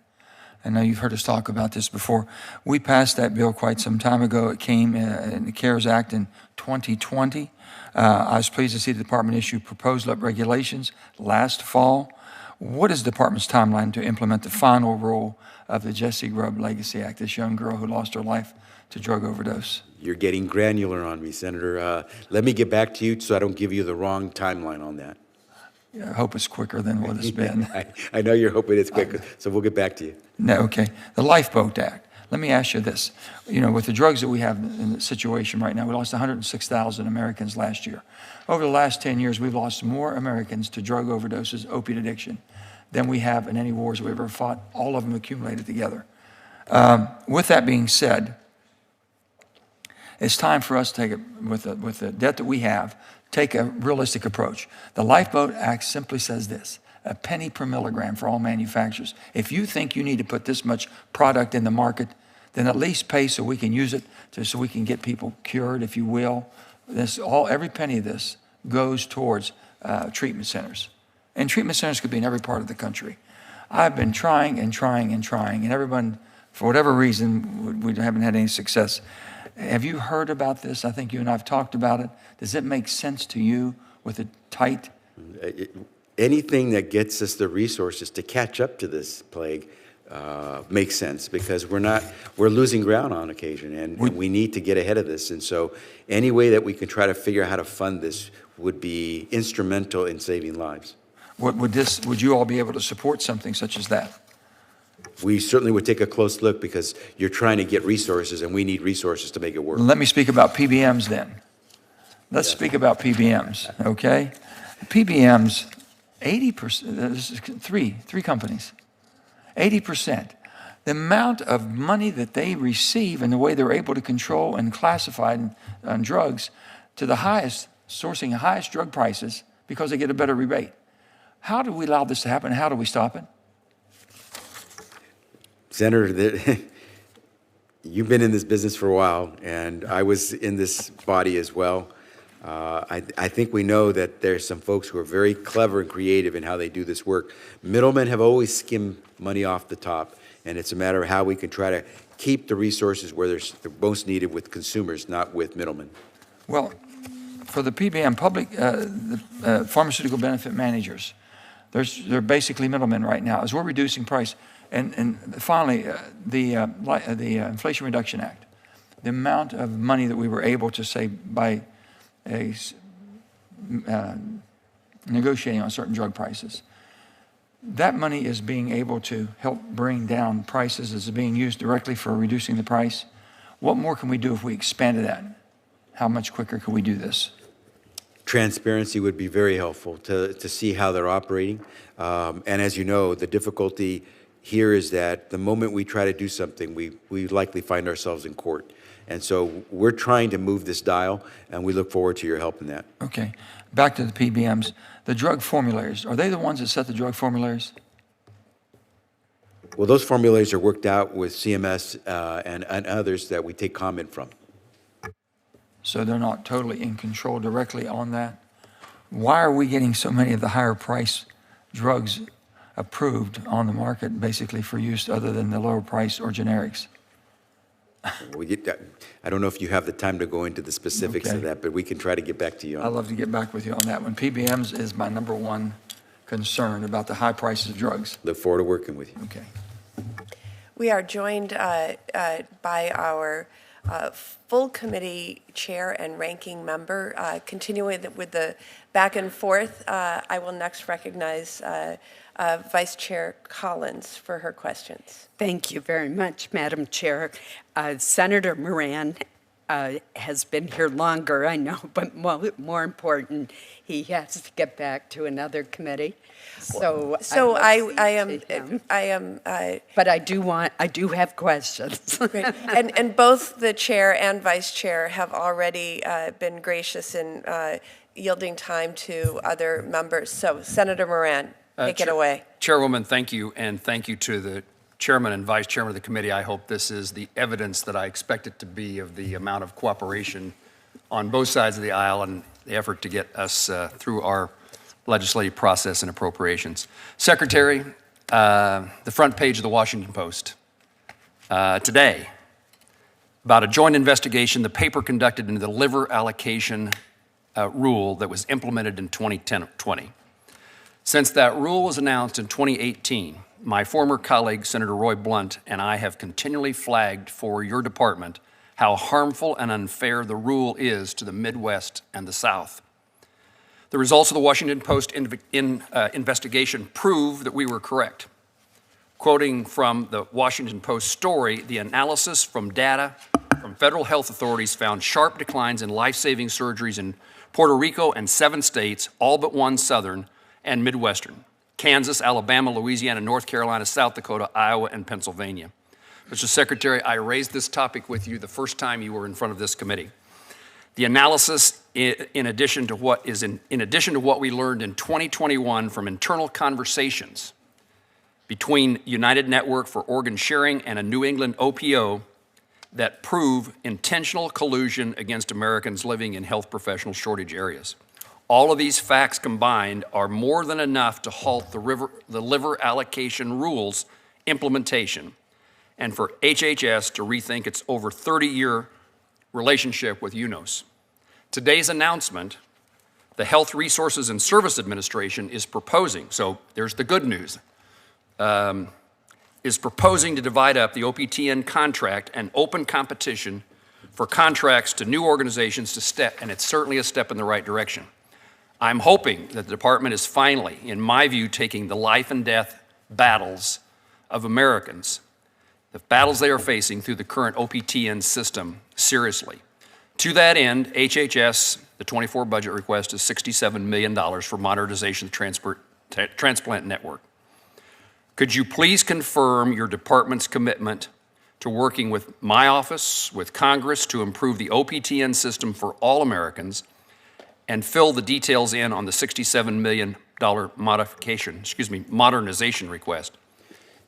I know you've heard us talk about this before. We passed that bill quite some time ago. It came in the CARES Act in 2020. I was pleased to see the department issue proposed regulations last fall. What is the department's timeline to implement the final rule of the Jessie Grubb Legacy Act, this young girl who lost her life to drug overdose? You're getting granular on me, Senator. Let me get back to you so I don't give you the wrong timeline on that. Yeah, I hope it's quicker than what it's been. I know you're hoping it's quicker, so we'll get back to you. No, okay. The Lifeboat Act. Let me ask you this. You know, with the drugs that we have in the situation right now, we lost 106,000 Americans last year. Over the last 10 years, we've lost more Americans to drug overdoses, opiate addiction, than we have in any wars we've ever fought, all of them accumulated together. With that being said, it's time for us to take it, with the debt that we have, take a realistic approach. The Lifeboat Act simply says this: a penny per milligram for all manufacturers. If you think you need to put this much product in the market, then at least pay so we can use it, so we can get people cured, if you will. Every penny of this goes towards treatment centers. And treatment centers could be in every part of the country. I've been trying and trying and trying, and everyone, for whatever reason, we haven't had any success. Have you heard about this? I think you and I have talked about it. Does it make sense to you with a tight? Anything that gets us the resources to catch up to this plague makes sense, because we're losing ground on occasion, and we need to get ahead of this. And so any way that we can try to figure out how to fund this would be instrumental in saving lives. Would you all be able to support something such as that? We certainly would take a close look, because you're trying to get resources, and we need resources to make it work. Let me speak about PBMs then. Let's speak about PBMs, okay? PBMs, 80%, this is three companies, 80%. The amount of money that they receive and the way they're able to control and classify on drugs to the highest, sourcing the highest drug prices because they get a better rebate. How do we allow this to happen? How do we stop it? Senator, you've been in this business for a while, and I was in this body as well. I think we know that there's some folks who are very clever and creative in how they do this work. Middlemen have always skimmed money off the top, and it's a matter of how we can try to keep the resources where they're most needed, with consumers, not with middlemen. Well, for the PBM, pharmaceutical benefit managers, they're basically middlemen right now. As we're reducing price, and finally, the Inflation Reduction Act, the amount of money that we were able to save by negotiating on certain drug prices, that money is being able to help bring down prices, is being used directly for reducing the price. What more can we do if we expanded that? How much quicker can we do this? Transparency would be very helpful to see how they're operating. And as you know, the difficulty here is that the moment we try to do something, we likely find ourselves in court. And so we're trying to move this dial, and we look forward to your help in that. Okay. Back to the PBMs. The drug formularies, are they the ones that set the drug formularies? Well, those formularies are worked out with CMS and others that we take comment from. So they're not totally in control directly on that? Why are we getting so many of the higher price drugs approved on the market, basically for use other than the lower price or generics? I don't know if you have the time to go into the specifics of that, but we can try to get back to you on that. I'd love to get back with you on that one. PBMs is my number one concern about the high prices of drugs. Look forward to working with you. Okay. We are joined by our full committee chair and ranking member. Continuing with the back and forth, I will next recognize Vice Chair Collins for her questions. Thank you very much, Madam Chair. Senator Moran has been here longer, I know, but more important, he has to get back to another committee. So but I do have questions. Great. And both the chair and vice chair have already been gracious in yielding time to other members. So Senator Moran, take it away. Chairwoman, thank you, and thank you to the chairman and vice chairman of the committee. I hope this is the evidence that I expect it to be of the amount of cooperation on both sides of the aisle and the effort to get us through our legislative process and appropriations. Secretary, the front page of the Washington Post today about a joint investigation, the paper conducted into the liver allocation rule that was implemented in 2020. Since that rule was announced in 2018, my former colleague, Senator Roy Blunt, and I have continually flagged for your department how harmful and unfair the rule is to the Midwest and the South. The results of the Washington Post investigation prove that we were correct. Quoting from the Washington Post story, the analysis from data from federal health authorities found sharp declines in life-saving surgeries in Puerto Rico and 7 states, all but one southern and Midwestern: Kansas, Alabama, Louisiana, North Carolina, South Dakota, Iowa, and Pennsylvania. Mr. Secretary, I raised this topic with you the first time you were in front of this committee. The analysis, in addition to what we learned in 2021 from internal conversations between United Network for Organ Sharing and a New England OPO, that prove intentional collusion against Americans living in health professional shortage areas. All of these facts combined are more than enough to halt the liver allocation rules implementation and for HHS to rethink its over 30-year relationship with UNOS. Today's announcement, the Health Resources and Service Administration is proposing, so there's the good news, is proposing to divide up the OPTN contract and open competition for contracts to new organizations to step, and it's certainly a step in the right direction. I'm hoping that the department is finally, in my view, taking the life and death battles of Americans, the battles they are facing through the current OPTN system, seriously. To that end, HHS, the 24 budget request is $67 million for modernization of the transplant network. Could you please confirm your department's commitment to working with my office, with Congress, to improve the OPTN system for all Americans and fill the details in on the $67 million modernization request?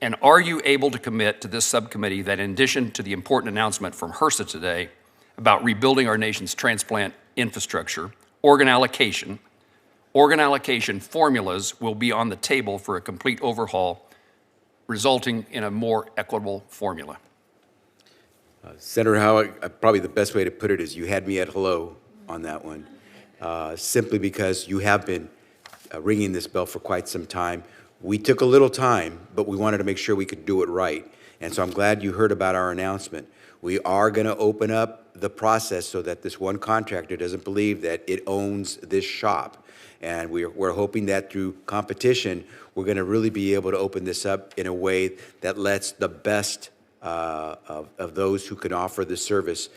And are you able to commit to this subcommittee that in addition to the important announcement from HRSA today about rebuilding our nation's transplant infrastructure, organ allocation formulas will be on the table for a complete overhaul, resulting in a more equitable formula? Senator Howard, probably the best way to put it is you had me at hello on that one, simply because you have been ringing this bell for quite some time. We took a little time, but we wanted to make sure we could do it right. And so I'm glad you heard about our announcement. We are going to open up the process so that this one contractor doesn't believe that it owns this shop. And we're hoping that through competition, we're going to really be able to open this up in a way that lets the best of those who can offer the service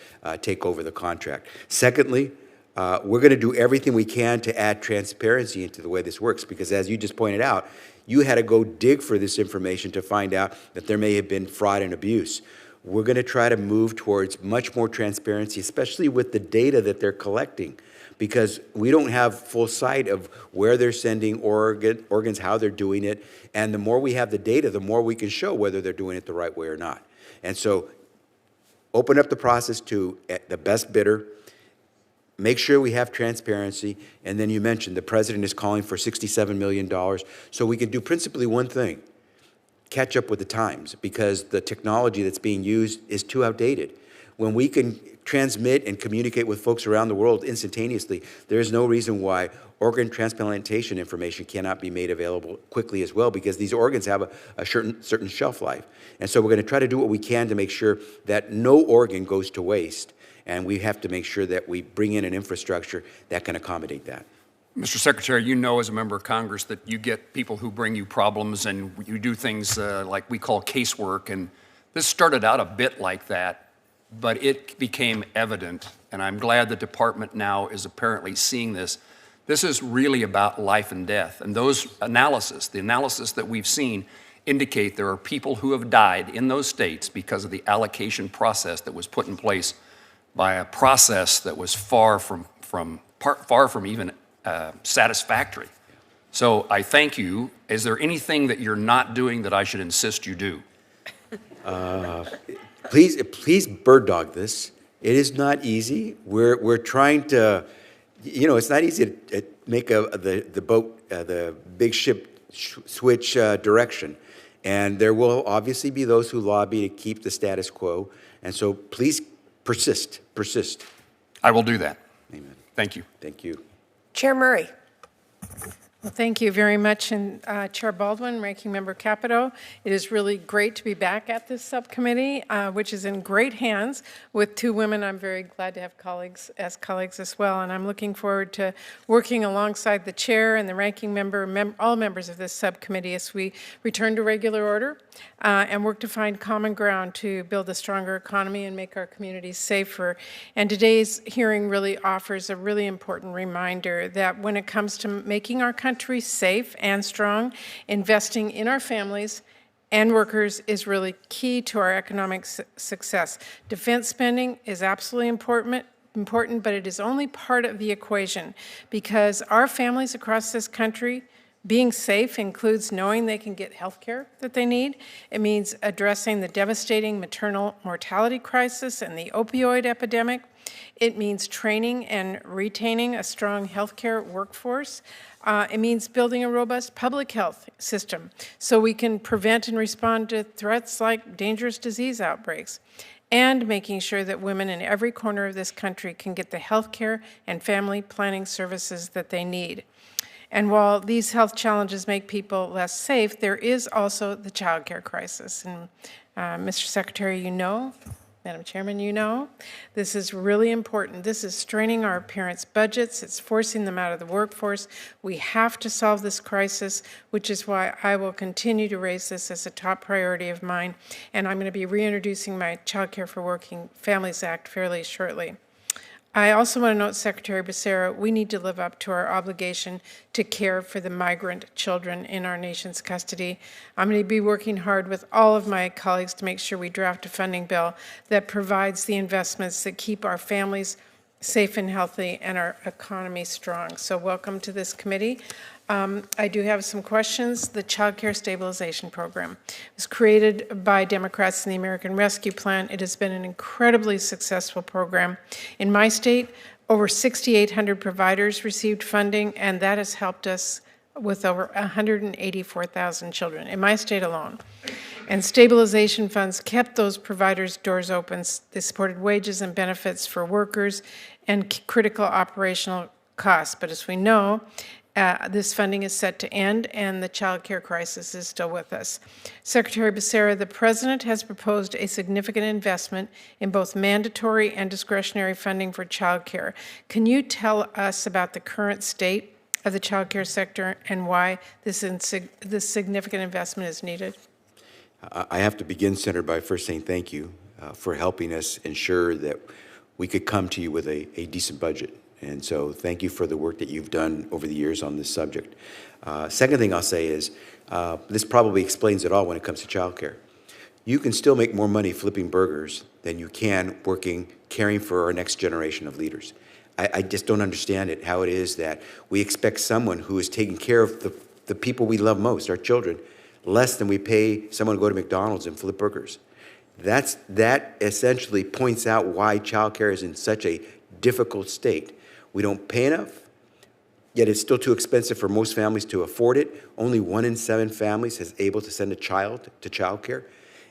take over the contract. Secondly, we're going to do everything we can to add transparency into the way this works, because as you just pointed out, you had to go dig for this information to find out that there may have been fraud and abuse. We're going to try to move towards much more transparency, especially with the data that they're collecting, because we don't have full sight of where they're sending organs, how they're doing it. And the more we have the data, the more we can show whether they're doing it the right way or not. And so open up the process to the best bidder, make sure we have transparency, and then you mentioned the president is calling for $67 million, so we can do principally one thing: catch up with the times, because the technology that's being used is too outdated. When we can transmit and communicate with folks around the world instantaneously, there's no reason why organ transplantation information cannot be made available quickly as well, because these organs have a certain shelf life. And so we're going to try to do what we can to make sure that no organ goes to waste, and we have to make sure that we bring in an infrastructure that can accommodate that. Mr. Secretary, you know as a member of Congress that you get people who bring you problems, and you do things like we call casework, and this started out a bit like that, but it became evident, and I'm glad the department now is apparently seeing this. This is really about life and death, and those analysis, the analysis that we've seen, indicate there are people who have died in those states because of the allocation process that was put in place by a process that was far from even satisfactory. So I thank you. Is there anything that you're not doing that I should insist you do? Please bird dog this. It is not easy. We're trying to, it's not easy to make the boat, the big ship switch direction. And there will obviously be those who lobby to keep the status quo. And so please persist. I will do that. Amen. Thank you. Thank you. Chair Murray. Well, thank you very much, and Chair Baldwin, Ranking Member Capito. It is really great to be back at this subcommittee, which is in great hands with two women. I'm very glad to have colleagues as well, and I'm looking forward to working alongside the chair and the ranking member, all members of this subcommittee as we return to regular order and work to find common ground to build a stronger economy and make our communities safer. And today's hearing really offers a really important reminder that when it comes to making our country safe and strong, investing in our families and workers is really key to our economic success. Defense spending is absolutely important, but it is only part of the equation because our families across this country, being safe includes knowing they can get health care that they need. It means addressing the devastating maternal mortality crisis and the opioid epidemic. It means training and retaining a strong healthcare workforce. It means building a robust public health system so we can prevent and respond to threats like dangerous disease outbreaks, and making sure that women in every corner of this country can get the healthcare and family planning services that they need. And while these health challenges make people less safe, there is also the child care crisis. And Mr. Secretary, you know, Madam Chairman, you know, this is really important. This is straining our parents' budgets. It's forcing them out of the workforce. We have to solve this crisis, which is why I will continue to raise this as a top priority of mine. And I'm going to be reintroducing my Child Care for Working Families Act fairly shortly. I also want to note, Secretary Becerra, we need to live up to our obligation to care for the migrant children in our nation's custody. I'm going to be working hard with all of my colleagues to make sure we draft a funding bill that provides the investments that keep our families safe and healthy and our economy strong. So welcome to this committee. I do have some questions. The Child Care Stabilization Program was created by Democrats in the American Rescue Plan. It has been an incredibly successful program. In my state, over 6,800 providers received funding, and that has helped us with over 184,000 children in my state alone. And stabilization funds kept those providers' doors open. They supported wages and benefits for workers and critical operational costs. But as we know, this funding is set to end, and the child care crisis is still with us. Secretary Becerra, the President has proposed a significant investment in both mandatory and discretionary funding for child care. Can you tell us about the current state of the child care sector and why this significant investment is needed? I have to begin, Senator, by first saying thank you for helping us ensure that we could come to you with a decent budget. And so thank you for the work that you've done over the years on this subject. Second thing I'll say is this probably explains it all when it comes to childcare. You can still make more money flipping burgers than you can caring for our next generation of leaders. I just don't understand it, how it is that we expect someone who is taking care of the people we love most, our children, less than we pay someone to go to McDonald's and flip burgers. That essentially points out why childcare is in such a difficult state. We don't pay enough, yet it's still too expensive for most families to afford it. Only 1 in 7 families is able to send a child to child care.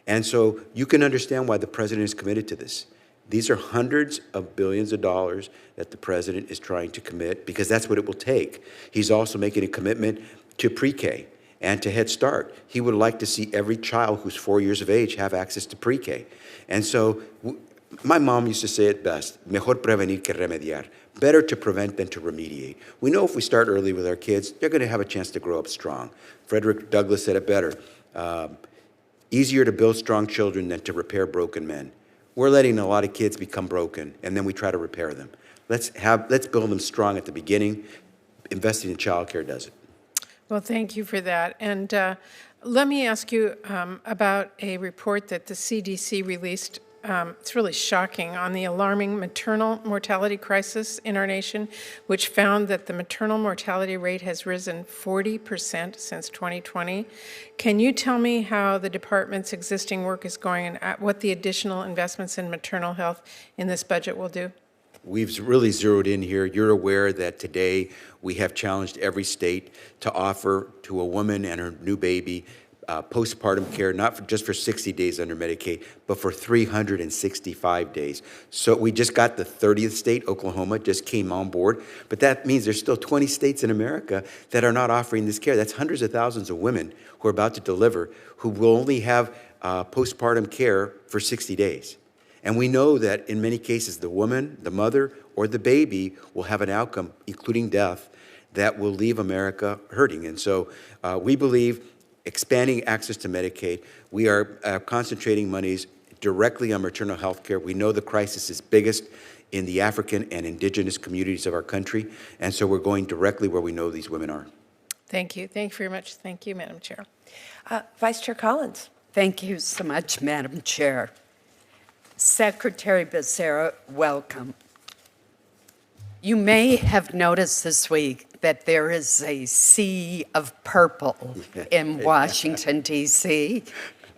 And so you can understand why the President is committed to this. These are hundreds of billions of dollars that the President is trying to commit because that's what it will take. He's also making a commitment to pre-K and to Head Start. He would like to see every child who's 4 years of age have access to pre-K. And so my mom used to say it best, mejor prevenir que remediar. Better to prevent than to remediate. We know if we start early with our kids, they're going to have a chance to grow up strong. Frederick Douglass said it better. Easier to build strong children than to repair broken men. We're letting a lot of kids become broken, and then we try to repair them. Let's build them strong at the beginning. Investing in childcare does it. Well, thank you for that. And let me ask you about a report that the CDC released. It's really shocking, on the alarming maternal mortality crisis in our nation, which found that the maternal mortality rate has risen 40% since 2020. Can you tell me how the department's existing work is going and what the additional investments in maternal health in this budget will do? We've really zeroed in here. You're aware that today we have challenged every state to offer to a woman and her new baby postpartum care, not just for 60 days under Medicaid, but for 365 days. So we just got the 30th state, Oklahoma, just came on board, but that means there's still 20 states in America that are not offering this care. That's hundreds of thousands of women who are about to deliver who will only have postpartum care for 60 days. And we know that in many cases, the woman, the mother, or the baby will have an outcome, including death, that will leave America hurting. And so we believe expanding access to Medicaid, we are concentrating monies directly on maternal health care. We know the crisis is biggest in the African and indigenous communities of our country, and so we're going directly where we know these women are. Thank you. Thank you very much. Thank you, Madam Chair. Vice Chair Collins. Thank you so much, Madam Chair. Secretary Becerra, welcome. You may have noticed this week that there is a sea of purple in Washington, D.C.,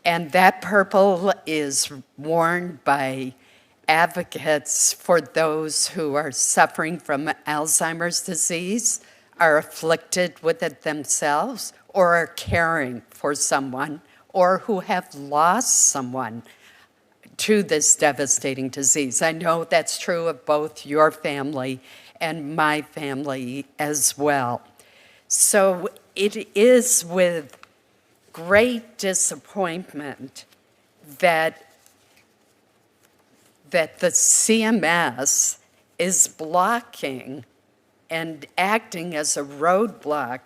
and that purple is worn by advocates for those who are suffering from Alzheimer's disease, are afflicted with it themselves, or are caring for someone, or who have lost someone to this devastating disease. I know that's true of both your family and my family as well. So it is with great disappointment that the CMS is blocking and acting as a roadblock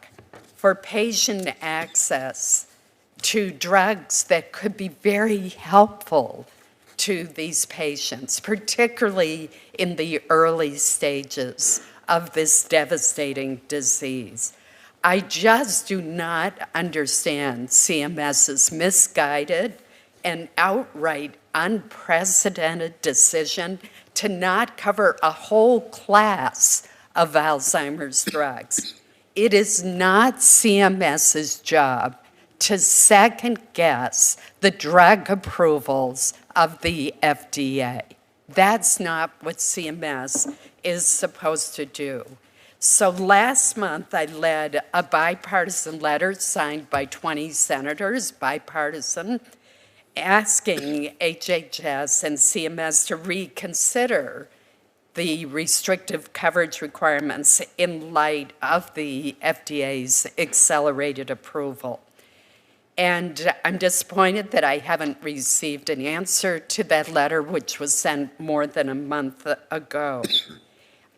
for patient access to drugs that could be very helpful to these patients, particularly in the early stages of this devastating disease. I just do not understand CMS's misguided and outright unprecedented decision to not cover a whole class of Alzheimer's drugs. It is not CMS's job to second guess the drug approvals of the FDA. That's not what CMS is supposed to do. So last month, I led a bipartisan letter signed by 20 senators, bipartisan, asking HHS and CMS to reconsider the restrictive coverage requirements in light of the FDA's accelerated approval. And I'm disappointed that I haven't received an answer to that letter, which was sent more than a month ago.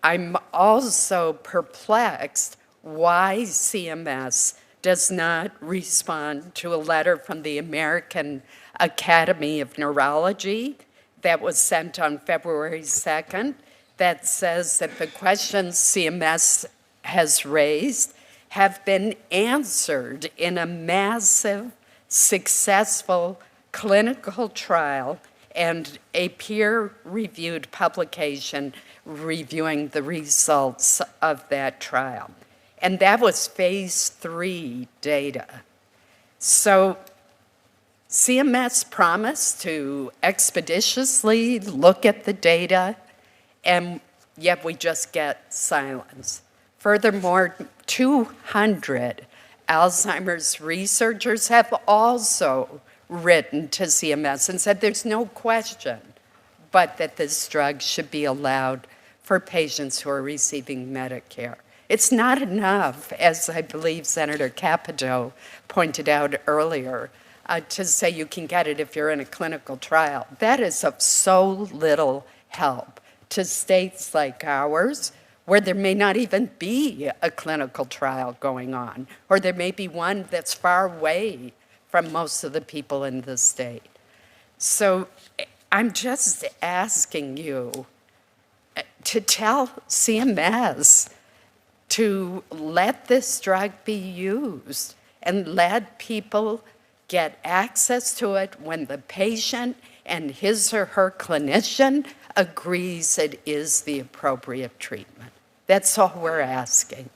I'm also perplexed why CMS does not respond to a letter from the American Academy of Neurology that was sent on February 2nd that says that the questions CMS has raised have been answered in a massive, successful clinical trial and a peer-reviewed publication reviewing the results of that trial. And that was phase 3 data. So CMS promised to expeditiously look at the data, and yet we just get silence. Furthermore, 200 Alzheimer's researchers have also written to CMS and said there's no question but that this drug should be allowed for patients who are receiving Medicare. It's not enough, as I believe Senator Capito pointed out earlier, to say you can get it if you're in a clinical trial. That is of so little help to states like ours, where there may not even be a clinical trial going on, or there may be one that's far away from most of the people in the state. So I'm just asking you to tell CMS to let this drug be used and let people get access to it when the patient and his or her clinician agrees it is the appropriate treatment. That's all we're asking.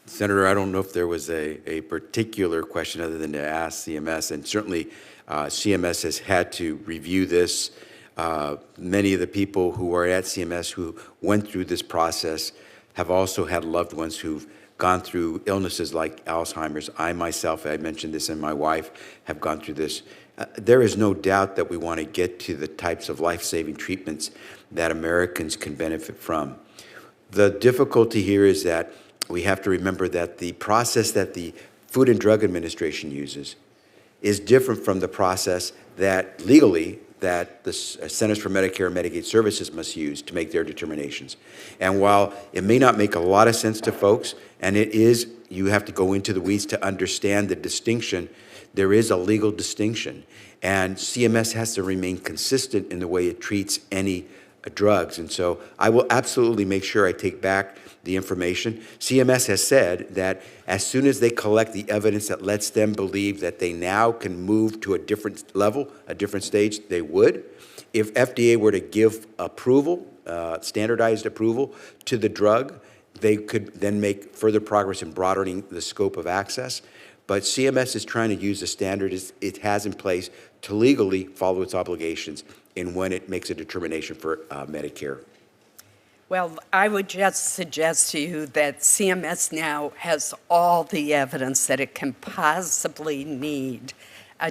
Senator, I don't know if there was a particular question other than to ask CMS, and certainly CMS has had to review this. Many of the people who are at CMS who went through this process have also had loved ones who've gone through illnesses like Alzheimer's. I myself, I mentioned this, and my wife have gone through this. There is no doubt that we want to get to the types of life-saving treatments that Americans can benefit from. The difficulty here is that we have to remember that the process that the Food and Drug Administration uses is different from the process that legally that the Centers for Medicare and Medicaid Services must use to make their determinations. And while it may not make a lot of sense to folks, and it is, you have to go into the weeds to understand the distinction, there is a legal distinction. And CMS has to remain consistent in the way it treats any drugs. And so I will absolutely make sure I take back the information. CMS has said that as soon as they collect the evidence that lets them believe that they now can move to a different level, a different stage, they would. If FDA were to give approval, standardized approval to the drug, they could then make further progress in broadening the scope of access. But CMS is trying to use the standards it has in place to legally follow its obligations in when it makes a determination for Medicare. Well, I would just suggest to you that CMS now has all the evidence that it can possibly need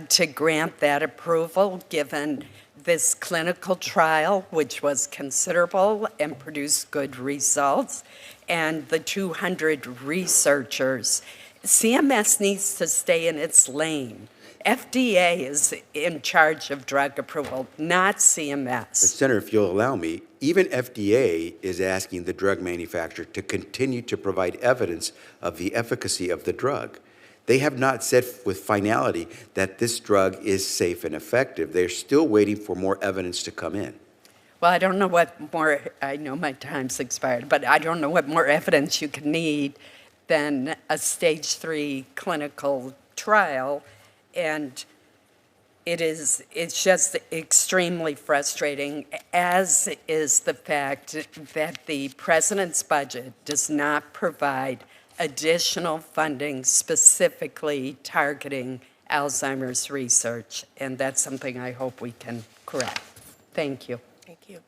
to grant that approval, given this clinical trial, which was considerable and produced good results, and the 200 researchers. CMS needs to stay in its lane. FDA is in charge of drug approval, not CMS. But Senator, if you'll allow me, even FDA is asking the drug manufacturer to continue to provide evidence of the efficacy of the drug. They have not said with finality that this drug is safe and effective. They're still waiting for more evidence to come in. Well, I don't know what more, I know my time's expired, but I don't know what more evidence you could need than a stage 3 clinical trial. And it's just extremely frustrating, as is the fact that the president's budget does not provide additional funding specifically targeting Alzheimer's research. And that's something I hope we can correct. Thank you. Thank you.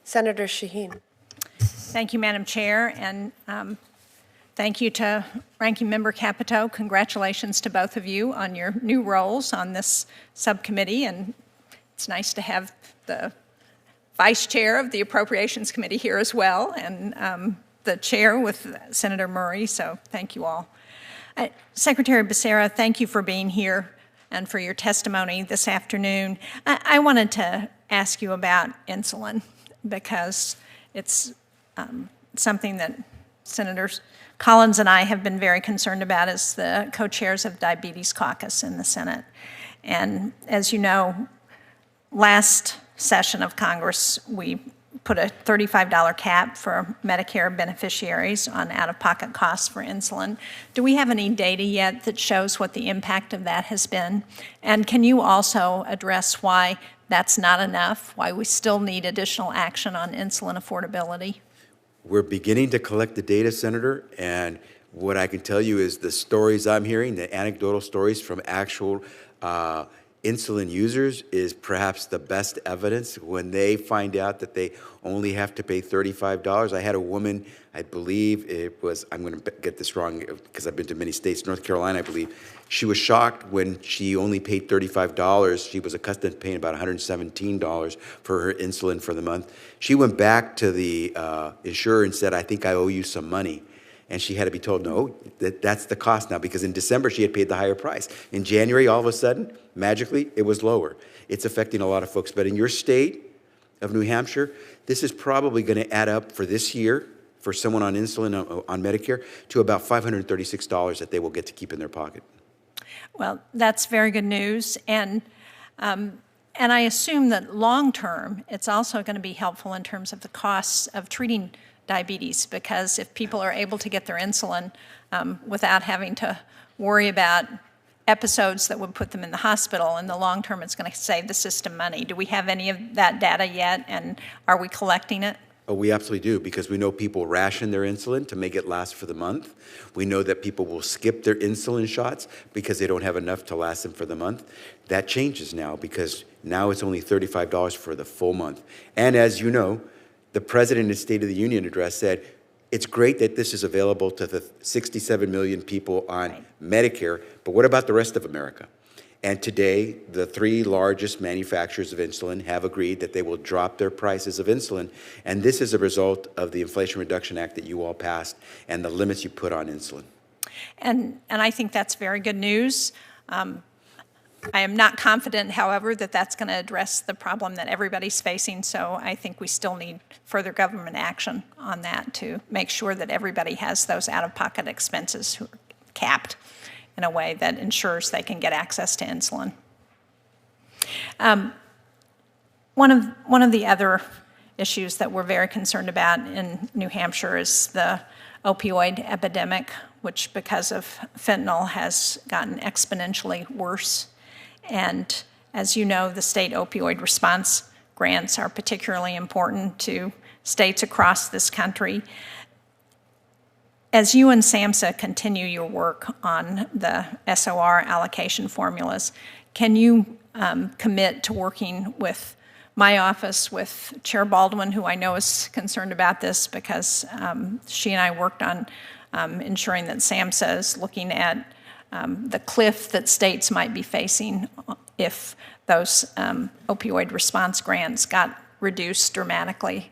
Senator Shaheen. Thank you, Madam Chair, and thank you to Ranking Member Capito. Congratulations to both of you on your new roles on this subcommittee, and it's nice to have the Vice Chair of the Appropriations Committee here as well, and the Chair with Senator Murray, so thank you all. Secretary Becerra, thank you for being here and for your testimony this afternoon. I wanted to ask you about insulin, because it's something that Senators Collins and I have been very concerned about as the co-chairs of Diabetes Caucus in the Senate. And as you know, last session of Congress, we put a $35 cap for Medicare beneficiaries on out-of-pocket costs for insulin. Do we have any data yet that shows what the impact of that has been? And can you also address why that's not enough, why we still need additional action on insulin affordability? We're beginning to collect the data, Senator, and what I can tell you is the stories I'm hearing, the anecdotal stories from actual insulin users is perhaps the best evidence when they find out that they only have to pay $35. I had a woman, I believe it was, I'm going to get this wrong because I've been to many states, North Carolina, I believe. She was shocked when she only paid $35. She was accustomed to paying about $117 for her insulin for the month. She went back to the insurer and said, I think I owe you some money. And she had to be told, no, that's the cost now, because in December she had paid the higher price. In January, all of a sudden, magically, it was lower. It's affecting a lot of folks. But in your state of New Hampshire, this is probably going to add up for this year, for someone on insulin on Medicare, to about $536 that they will get to keep in their pocket. Well, that's very good news. And I assume that long-term, it's also going to be helpful in terms of the costs of treating diabetes, because if people are able to get their insulin without having to worry about episodes that would put them in the hospital, in the long term, it's going to save the system money. Do we have any of that data yet, and are we collecting it? Oh, we absolutely do, because we know people ration their insulin to make it last for the month. We know that people will skip their insulin shots because they don't have enough to last them for the month. That changes now, because now it's only $35 for the full month. And as you know, the President in his State of the Union address said, It's great that this is available to the 67 million people on Medicare, but what about the rest of America? And today, the 3 largest manufacturers of insulin have agreed that they will drop their prices of insulin, and this is a result of the Inflation Reduction Act that you all passed and the limits you put on insulin. And I think that's very good news. I am not confident, however, that that's going to address the problem that everybody's facing, so I think we still need further government action on that to make sure that everybody has those out-of-pocket expenses capped in a way that ensures they can get access to insulin. One of the other issues that we're very concerned about in New Hampshire is the opioid epidemic, which because of fentanyl has gotten exponentially worse. And as you know, the state opioid response grants are particularly important to states across this country. As you and SAMHSA continue your work on the SOR allocation formulas, can you commit to working with my office, with Chair Baldwin, who I know is concerned about this because she and I worked on ensuring that SAMHSA is looking at the cliff that states might be facing if those opioid response grants got reduced dramatically.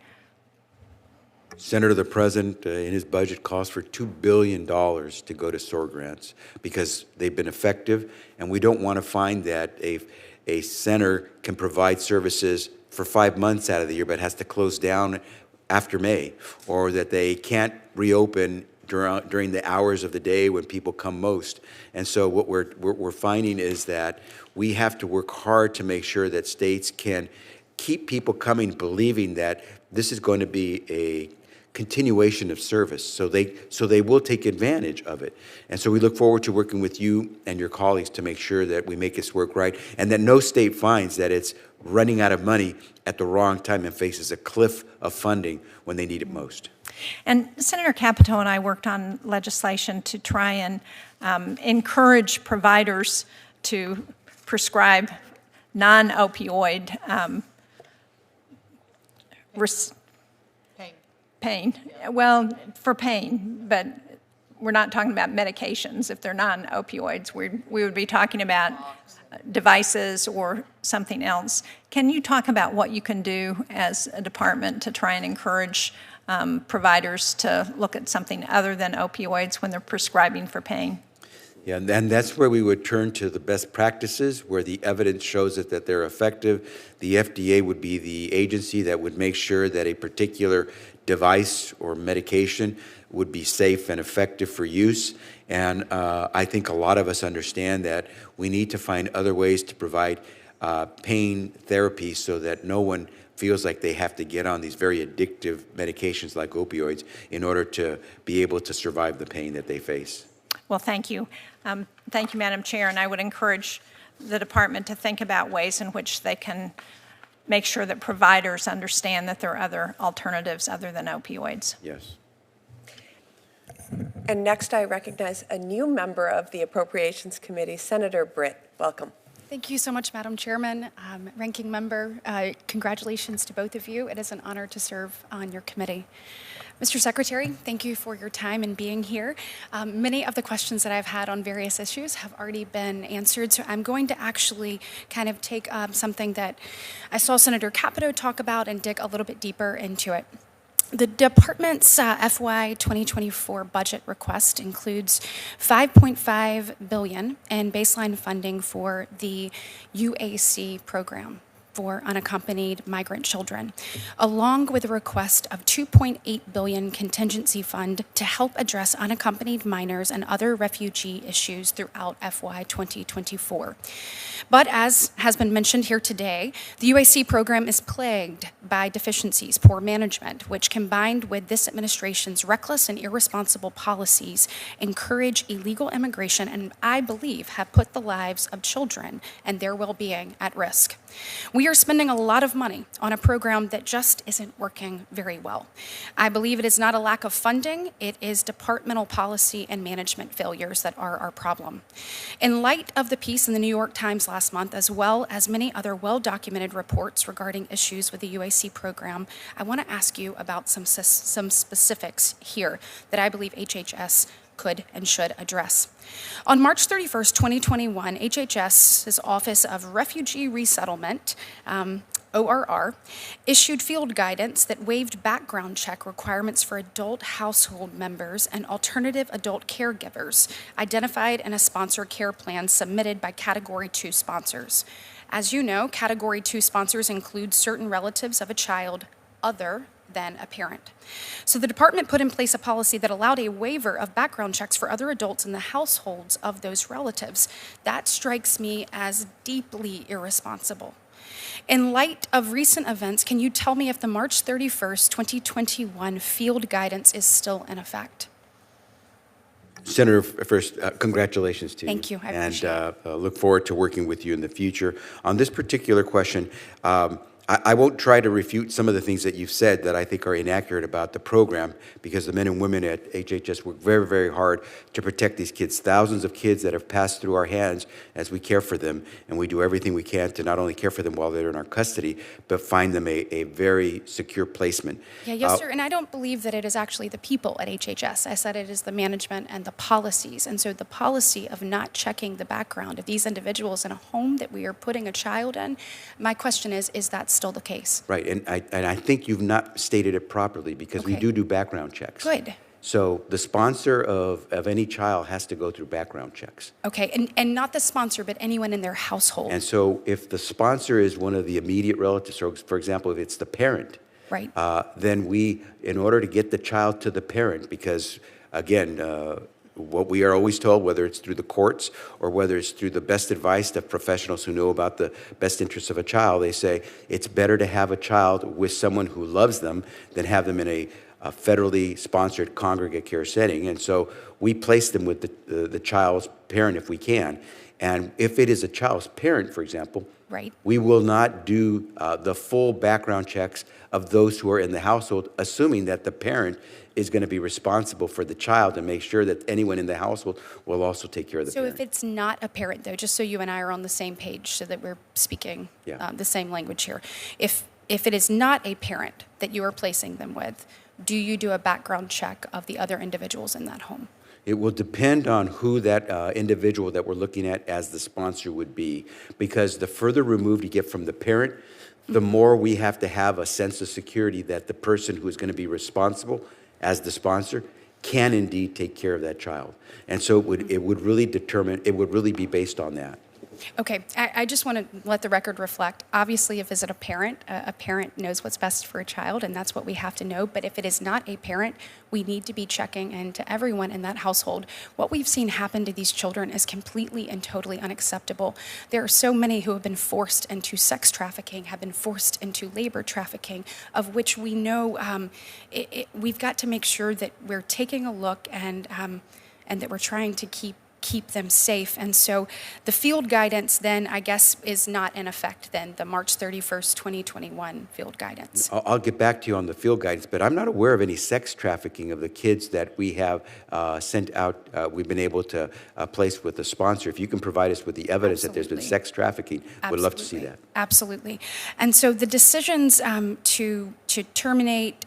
Senator, the President, in his budget, calls for $2 billion to go to SOR grants because they've been effective, and we don't want to find that a center can provide services for 5 months out of the year but has to close down after May, or that they can't reopen during the hours of the day when people come most. And so what we're finding is that we have to work hard to make sure that states can keep people coming believing that this is going to be a continuation of service, so they will take advantage of it. And so we look forward to working with you and your colleagues to make sure that we make this work right and that no state finds that it's running out of money at the wrong time and faces a cliff of funding when they need it most. And Senator Capito and I worked on legislation to try and encourage providers to prescribe non-opioid pain. Well, for pain, but we're not talking about medications. If they're non-opioids, we would be talking about devices or something else. Can you talk about what you can do as a department to try and encourage providers to look at something other than opioids when they're prescribing for pain? Yeah, and that's where we would turn to the best practices, where the evidence shows that they're effective. The FDA would be the agency that would make sure that a particular device or medication would be safe and effective for use. And I think a lot of us understand that we need to find other ways to provide pain therapy so that no one feels like they have to get on these very addictive medications like opioids in order to be able to survive the pain that they face. Well, thank you. Thank you, Madam Chair, and I would encourage the department to think about ways in which they can make sure that providers understand that there are other alternatives other than opioids. Yes. And next, I recognize a new member of the Appropriations Committee, Senator Britt. Welcome. Thank you so much, Madam Chairman, Ranking Member. Congratulations to both of you. It is an honor to serve on your committee. Mr. Secretary, thank you for your time and being here. Many of the questions that I've had on various issues have already been answered, so I'm going to actually kind of take something that I saw Senator Capito talk about and dig a little bit deeper into it. The department's FY2024 budget request includes $5.5 billion in baseline funding for the UAC program for unaccompanied migrant children, along with a request of $2.8 billion contingency fund to help address unaccompanied minors and other refugee issues throughout FY 2024. But as has been mentioned here today, the UAC program is plagued by deficiencies, poor management, which combined with this administration's reckless and irresponsible policies encourage illegal immigration and I believe have put the lives of children and their well-being at risk. We are are spending a lot of money on a program that just isn't working very well. I believe it is not a lack of funding, it is departmental policy and management failures that are our problem. In light of the piece in the New York Times last month, as well as many other well-documented reports regarding issues with the UAC program, I want to ask you about some specifics here that I believe HHS could and should address. On March 31st, 2021, HHS's Office of Refugee Resettlement, ORR, issued field guidance that waived background check requirements for adult household members and alternative adult caregivers identified in a sponsor care plan submitted by Category 2 sponsors. As you know, Category 2 sponsors include certain relatives of a child other than a parent. So the department put in place a policy that allowed a waiver of background checks for other adults in the households of those relatives. That strikes me as deeply irresponsible. In light of recent events, can you tell me if the March 31st, 2021 field guidance is still in effect? Senator, first, congratulations to you. Thank you. I appreciate it. Look forward to working with you in the future. On this particular question, I won't try to refute some of the things that you've said that I think are inaccurate about the program, because the men and women at HHS work very, very hard to protect these kids. Thousands of kids that have passed through our hands as we care for them, and we do everything we can to not only care for them while they're in our custody, but find them a very secure placement. Yeah, yes, sir. And I don't believe that it is actually the people at HHS. I said it is the management and the policies. And so the policy of not checking the background of these individuals in a home that we are putting a child in, my question is that still the case? Right, and I think you've not stated it properly, because we do background checks. Good. So the sponsor of any child has to go through background checks. Okay, and not the sponsor, but anyone in their household. And so if the sponsor is one of the immediate relatives, or for example, if it's the parent, right, then we, in order to get the child to the parent, because again, what we are always told, whether it's through the courts or whether it's through the best advice of professionals who know about the best interests of a child, they say it's better to have a child with someone who loves them than have them in a federally sponsored congregate care setting. And so we place them with the child's parent if we can. And if it is a child's parent, for example, right, we will not do the full background checks of those who are in the household, assuming that the parent is going to be responsible for the child and make sure that anyone in the household will also take care of the parent. So if it's not a parent, though, just so you and I are on the same page so that we're speaking the same language here, if it is not a parent that you are placing them with, do you do a background check of the other individuals in that home? It will depend on who that individual that we're looking at as the sponsor would be, because the further removed you get from the parent, the more we have to have a sense of security that the person who is going to be responsible as the sponsor can indeed take care of that child. And so it would really be based on that. Okay, I just want to let the record reflect. Obviously, if it's a parent knows what's best for a child, and that's what we have to know. But if it is not a parent, we need to be checking into everyone in that household. What we've seen happen to these children is completely and totally unacceptable. There are so many who have been forced into sex trafficking, have been forced into labor trafficking, of which we know we've got to make sure that we're taking a look and that we're trying to keep them safe. And so the field guidance then, I guess, is not in effect then, the March 31st, 2021 field guidance. I'll get back to you on the field guidance, but I'm not aware of any sex trafficking of the kids that we have sent out, we've been able to place with a sponsor. If you can provide us with the evidence that there's been sex trafficking, we'd love to see that. Absolutely. And so the decisions to terminate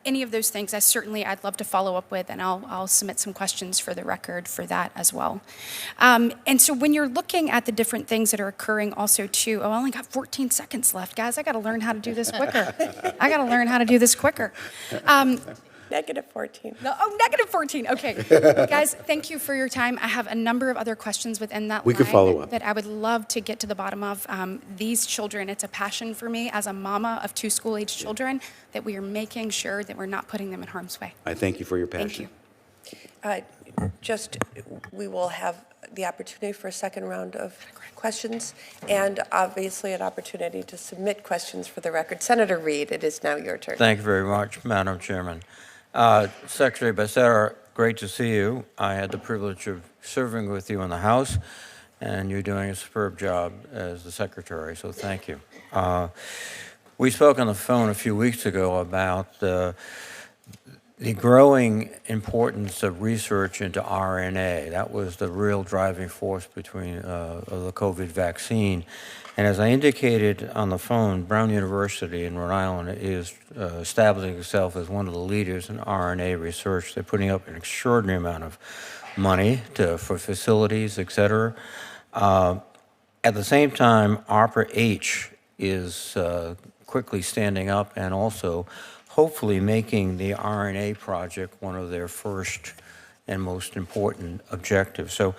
any of those things, I'd love to follow up with, and I'll submit some questions for the record for that as well. And so when you're looking at the different things that are occurring also too, I only got 14 seconds left, guys. I got to learn how to do this quicker. Negative 14. No, negative 14. Okay. Guys, thank you for your time. I have a number of other questions within that We could follow up. that I would love to get to the bottom of. These children, it's a passion for me as a mama of 2 school-age children that we are making sure that we're not putting them in harm's way. I thank you for your passion. Thank you. We will have the opportunity for a second round of questions, and obviously an opportunity to submit questions for the record. Senator Reid, it is now your turn. Thank you very much, Madam Chairman. Secretary Becerra, great to see you. I had the privilege of serving with you in the House, and you're doing a superb job as the secretary, so thank you. We spoke on the phone a few weeks ago about the growing importance of research into RNA. That was the real driving force between of the COVID vaccine. And as I indicated on the phone, Brown University in Rhode Island is establishing itself as one of the leaders in RNA research. They're putting up an extraordinary amount of money for facilities, et cetera. At the same time, ARPA-H is quickly standing up and also hopefully making the RNA project one of their first and most important objectives. So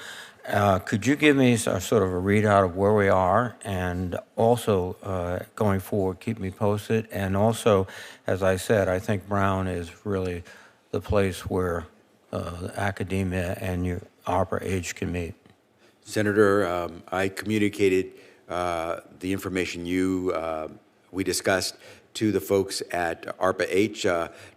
could you give me a sort of a readout of where we are, and also going forward, keep me posted? And also, as I said, I think Brown is really the place where academia and your ARPA-H can meet. Senator, I communicated the information we discussed to the folks at ARPA-H.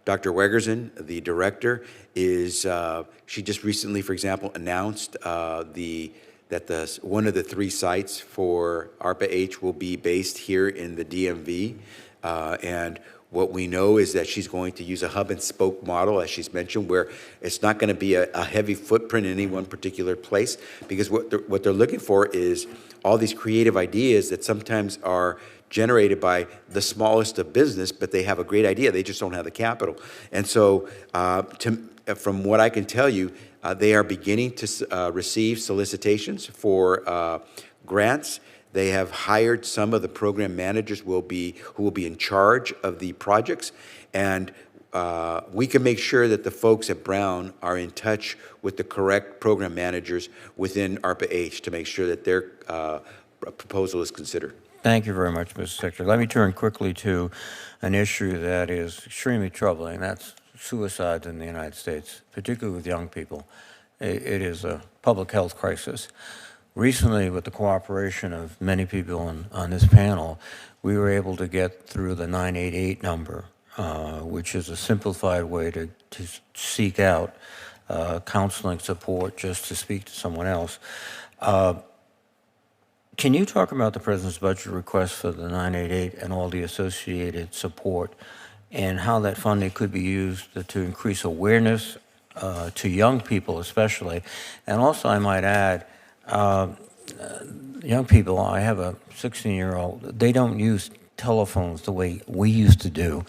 Dr. Wegerson, the director, she just recently, for example, announced that one of the 3 sites for ARPA-H will be based here in the DMV. And what we know is that she's going to use a hub and spoke model, as she's mentioned, where it's not going to be a heavy footprint in any one particular place, because what they're looking for is all these creative ideas that sometimes are generated by the smallest of business, but they have a great idea. They just don't have the capital. And so from what I can tell you, they are beginning to receive solicitations for grants. They have hired some of the program managers who will be in charge of the projects. And we can make sure that the folks at Brown are in touch with the correct program managers within ARPA-H to make sure that their proposal is considered. Thank you very much, Mr. Secretary. Let me turn quickly to an issue that is extremely troubling. That's suicides in the United States, particularly with young people. It is a public health crisis. Recently, with the cooperation of many people on this panel, we were able to get through the 988 number, which is a simplified way to seek out counseling support, just to speak to someone else. Can you talk about the President's budget request for the 988 and all the associated support, and how that funding could be used to increase awareness to young people especially? And also, I might add, young people, I have a 16-year-old, they don't use telephones the way we used to do.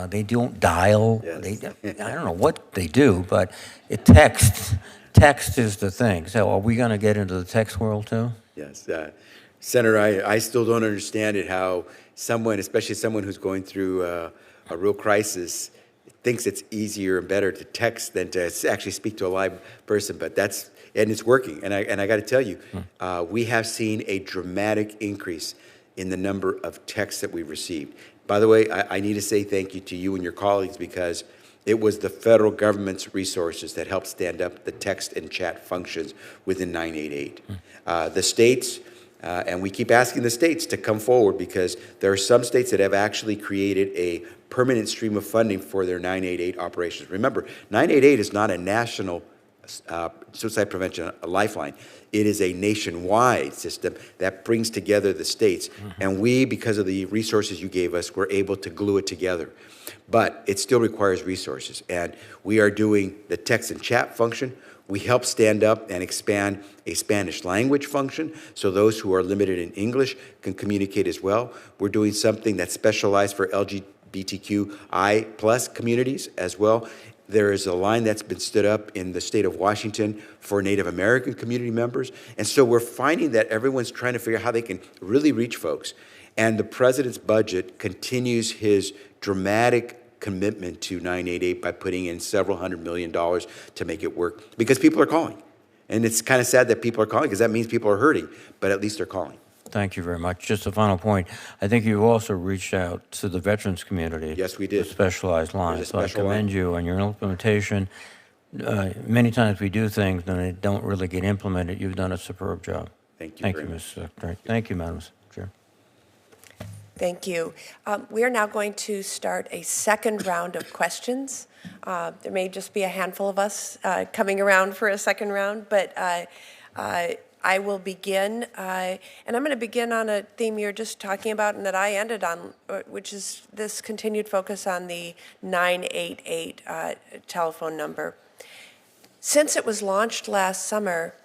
They don't dial. Yes. I don't know what they do, but text is the thing. So are we going to get into the text world too? Yes. Senator, I still don't understand it, how someone, especially someone who's going through a real crisis, thinks it's easier and better to text than to actually speak to a live person. But it's working. And I got to tell you, we have seen a dramatic increase in the number of texts that we've received. By the way, I need to say thank you to you and your colleagues, because it was the federal government's resources that helped stand up the text and chat functions within 988. The states, and we keep asking the states to come forward, because there are some states that have actually created a permanent stream of funding for their 988 operations. Remember, 988 is not a national suicide prevention lifeline. It is a nationwide system that brings together the states. And we, because of the resources you gave us, were able to glue it together. But it still requires resources. And we are doing the text and chat function. We help stand up and expand a Spanish language function, so those who are limited in English can communicate as well. We're doing something that's specialized for LGBTQI+ communities as well. There is a line that's been stood up in the state of Washington for Native American community members. And so we're finding that everyone's trying to figure out how they can really reach folks. And the president's budget continues his dramatic commitment to 988 by putting in several $100 million to make it work, because people are calling. And it's kind of sad that people are calling, because that means people are hurting, but at least they're calling. Thank you very much. Just a final point. I think you also reached out to the veterans community. Yes, we did. With specialized lines. So I commend you on your implementation. Many times we do things and they don't really get implemented. You've done a superb job. Thank you. Thank you, Mr. Secretary. Thank you, Madam Chair. Thank you. We are now going to start a second round of questions. There may just be a handful of us coming around for a second round, but I will begin, and I'm going to begin on a theme you're just talking about and that I ended on, which is this continued focus on the 988 telephone number. Since it was launched last summer,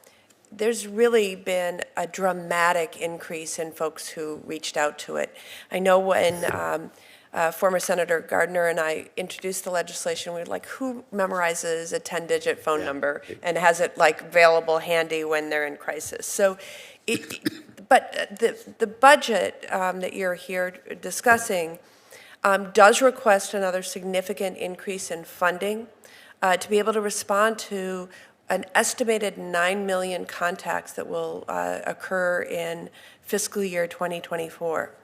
there's really been a dramatic increase in folks who reached out to it. I know when former Senator Gardner and I introduced the legislation, we were like, who memorizes a 10-digit phone number and has it like available handy when they're in crisis? So, but the budget that you're here discussing does request another significant increase in funding to be able to respond to an estimated 9 million contacts that will occur in fiscal year 2024.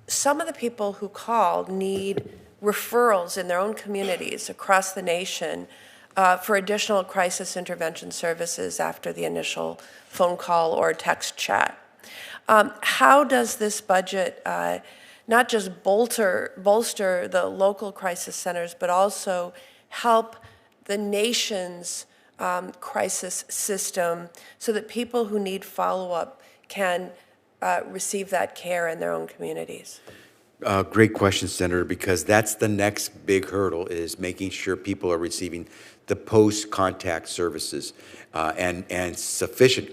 Some of the people who called need referrals in their own communities across the nation for additional crisis intervention services after the initial phone call or text chat. How does this budget not just bolster the local crisis centers, but also help the nation's crisis system so that people who need follow-up can receive that care in their own communities? Great question, Senator, because that's the next big hurdle, is making sure people are receiving the post-contact services and sufficient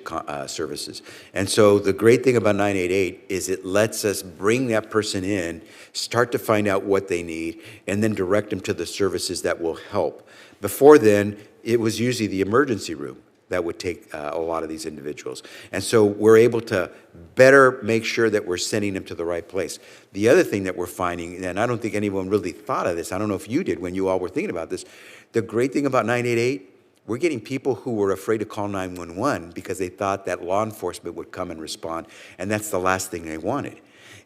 services. And so the great thing about 988 is it lets us bring that person in, start to find out what they need, and then direct them to the services that will help. Before then, it was usually the emergency room that would take a lot of these individuals. And so we're able to better make sure that we're sending them to the right place. The other thing that we're finding, and I don't think anyone really thought of this, I don't know if you did when you all were thinking about this, the great thing about 988, we're getting people who were afraid to call 911 because they thought that law enforcement would come and respond, and that's the last thing they wanted.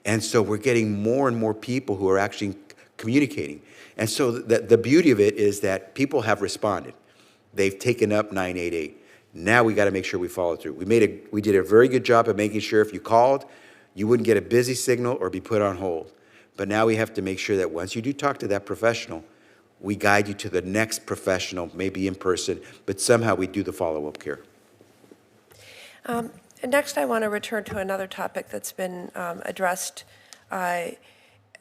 And so we're getting more and more people who are actually communicating. And so the beauty of it is that people have responded. They've taken up 988. Now we got to make sure we follow through. We did a very good job of making sure if you called, you wouldn't get a busy signal or be put on hold. But now we have to make sure that once you do talk to that professional, we guide you to the next professional, maybe in person, but somehow we do the follow-up care. Next, I want to return to another topic that's been addressed, and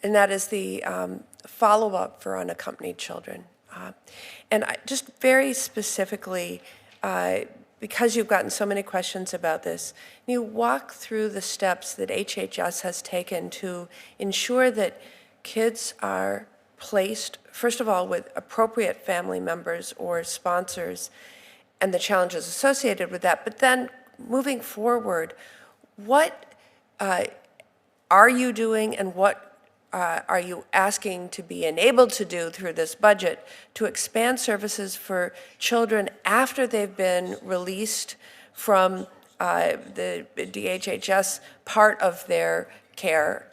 that is the follow-up for unaccompanied children. And just very specifically, because you've gotten so many questions about this, can you walk through the steps that HHS has taken to ensure that kids are placed, first of all, with appropriate family members or sponsors and the challenges associated with that, but then moving forward, what are you doing and what are you asking to be enabled to do through this budget to expand services for children after they've been released from the DHHS part of their care?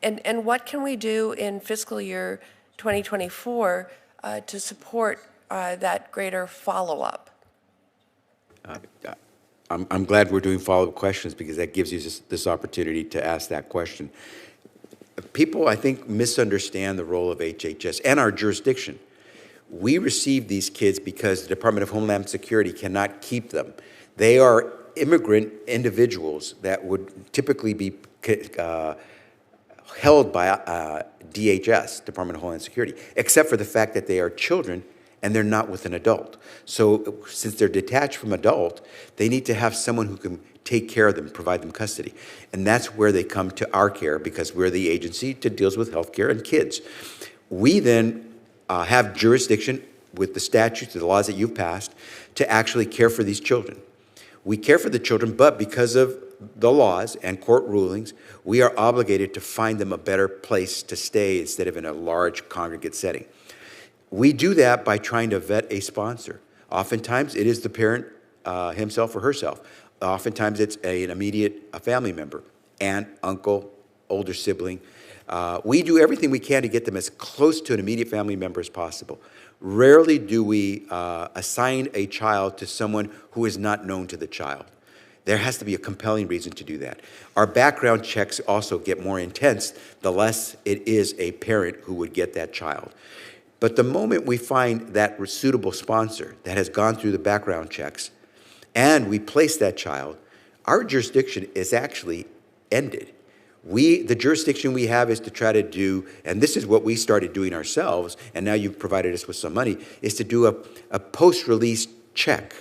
And what can we do in fiscal year 2024 to support that greater follow-up? I'm glad we're doing follow-up questions because that gives you this opportunity to ask that question. People, I think, misunderstand the role of HHS and our jurisdiction. We receive these kids because the Department of Homeland Security cannot keep them. They are immigrant individuals that would typically be held by DHS, Department of Homeland Security, except for the fact that they are children and they're not with an adult. So since they're detached from adult, they need to have someone who can take care of them, provide them custody. And that's where they come to our care because we're the agency that deals with health care and kids. We then have jurisdiction with the statutes, the laws that you've passed, to actually care for these children. We care for the children, but because of the laws and court rulings, we are obligated to find them a better place to stay instead of in a large congregate setting. We do that by trying to vet a sponsor. Oftentimes, it is the parent himself or herself. Oftentimes, it's an immediate family member, aunt, uncle, older sibling. We do everything we can to get them as close to an immediate family member as possible. Rarely do we assign a child to someone who is not known to the child. There has to be a compelling reason to do that. Our background checks also get more intense the less it is a parent who would get that child. But the moment we find that suitable sponsor that has gone through the background checks and we place that child, our jurisdiction is actually ended. The jurisdiction we have is to try to do, and this is what we started doing ourselves, and now you've provided us with some money, is to do a post-release check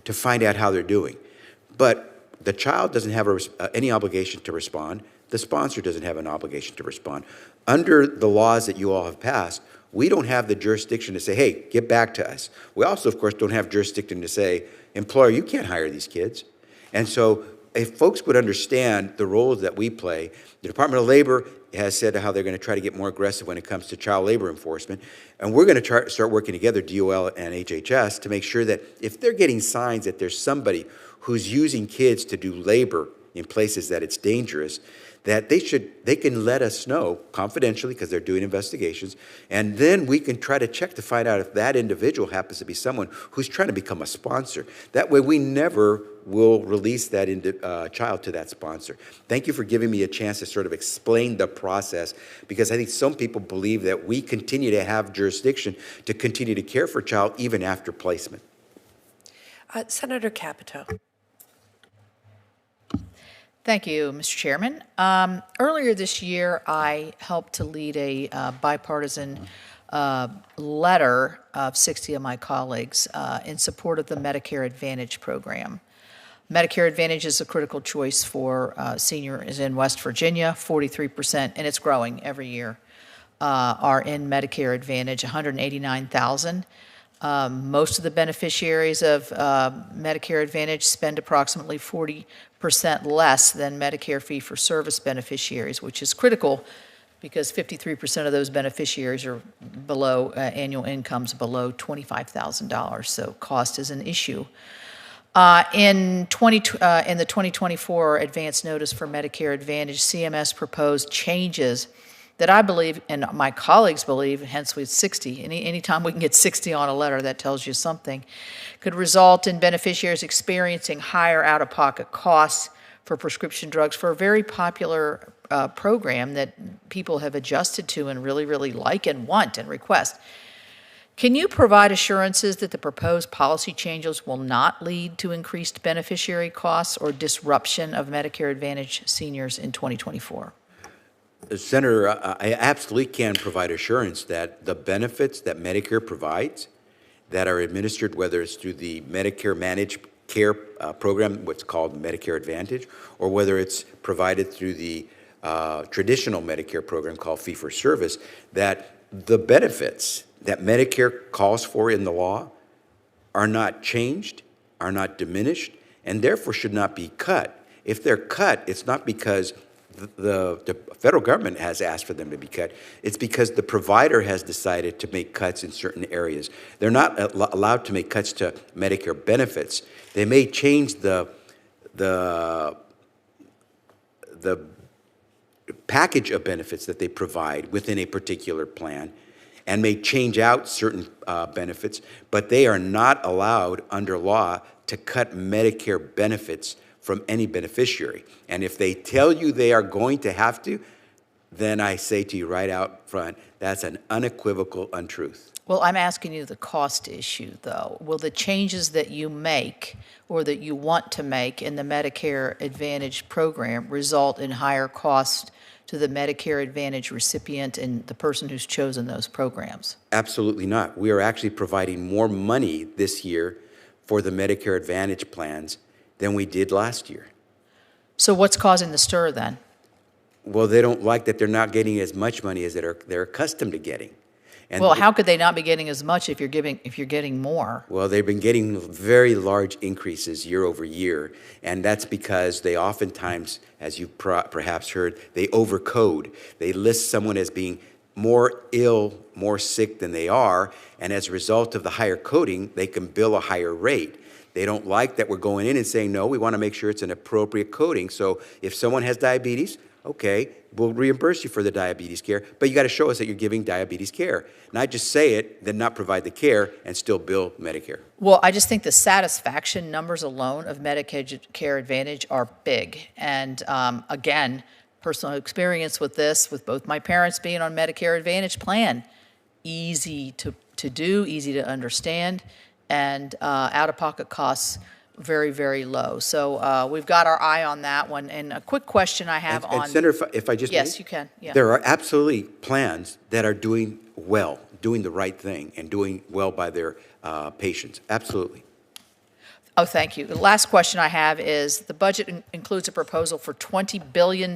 to find out how they're doing. But the child doesn't have any obligation to respond. The sponsor doesn't have an obligation to respond. Under the laws that you all have passed, we don't have the jurisdiction to say, hey, get back to us. We also, of course, don't have jurisdiction to say, employer, you can't hire these kids. And so if folks would understand the roles that we play, the Department of Labor has said how they're going to try to get more aggressive when it comes to child labor enforcement. And we're going to start working together, DOL and HHS, to make sure that if they're getting signs that there's somebody who's using kids to do labor in places that it's dangerous, that they can let us know confidentially because they're doing investigations, and then we can try to check to find out if that individual happens to be someone who's trying to become a sponsor. That way we never will release that child to that sponsor. Thank you for giving me a chance to sort of explain the process, because I think some people believe that we continue to have jurisdiction to continue to care for a child even after placement. Senator Capito. Thank you, Mr. Chairman. Earlier this year, I helped to lead a bipartisan letter of 60 of my colleagues in support of the Medicare Advantage program. Medicare Advantage is a critical choice for seniors in West Virginia. 43%, and it's growing every year, are in Medicare Advantage, 189,000. Most of the beneficiaries of Medicare Advantage spend approximately 40% less than Medicare fee-for-service beneficiaries, which is critical because 53% of those beneficiaries are below annual incomes below $25,000, so cost is an issue. In the 2024 advance notice for Medicare Advantage, CMS proposed changes that I believe, and my colleagues believe, hence with 60, anytime we can get 60 on a letter, that tells you something, could result in beneficiaries experiencing higher out-of-pocket costs for prescription drugs for a very popular program that people have adjusted to and really, really like and want and request. Can you provide assurances that the proposed policy changes will not lead to increased beneficiary costs or disruption of Medicare Advantage seniors in 2024? Senator, I absolutely can provide assurance that the benefits that Medicare provides that are administered, whether it's through the Medicare Managed Care program, what's called Medicare Advantage, or whether it's provided through the traditional Medicare program called fee-for-service, that the benefits that Medicare calls for in the law are not changed, are not diminished, and therefore should not be cut. If they're cut, it's not because the federal government has asked for them to be cut. It's because the provider has decided to make cuts in certain areas. They're not allowed to make cuts to Medicare benefits. They may change the package of benefits that they provide within a particular plan and may change out certain benefits, but they are not allowed under law to cut Medicare benefits from any beneficiary. And if they tell you they are going to have to, then I say to you right out front, that's an unequivocal untruth. Well, I'm asking you the cost issue, though. Will the changes that you make or that you want to make in the Medicare Advantage program result in higher costs to the Medicare Advantage recipient and the person who's chosen those programs? Absolutely not. We are actually providing more money this year for the Medicare Advantage plans than we did last year. So what's causing the stir then? Well, they don't like that they're not getting as much money as they're accustomed to getting. And well, how could they not be getting as much if you're getting more? Well, they've been getting very large increases year over year, and that's because they oftentimes, as you perhaps heard, they overcode. They list someone as being more ill, more sick than they are, and as a result of the higher coding, they can bill a higher rate. They don't like that we're going in and saying, no, we want to make sure it's an appropriate coding. So if someone has diabetes, okay, we'll reimburse you for the diabetes care, but you got to show us that you're giving diabetes care. Not just say it, then not provide the care and still bill Medicare. Well, I just think the satisfaction numbers alone of Medicare Advantage are big. And again, personal experience with this, with both my parents being on Medicare Advantage plan, easy to do, easy to understand, and out-of-pocket costs very, very low. So we've got our eye on that one. And a quick question I have on. And Senator, if I just Yes, may? you can. Yeah. There are absolutely plans that are doing well, doing the right thing, and doing well by their patients. Absolutely. Oh, thank you. The last question I have is, the budget includes a proposal for $20 billion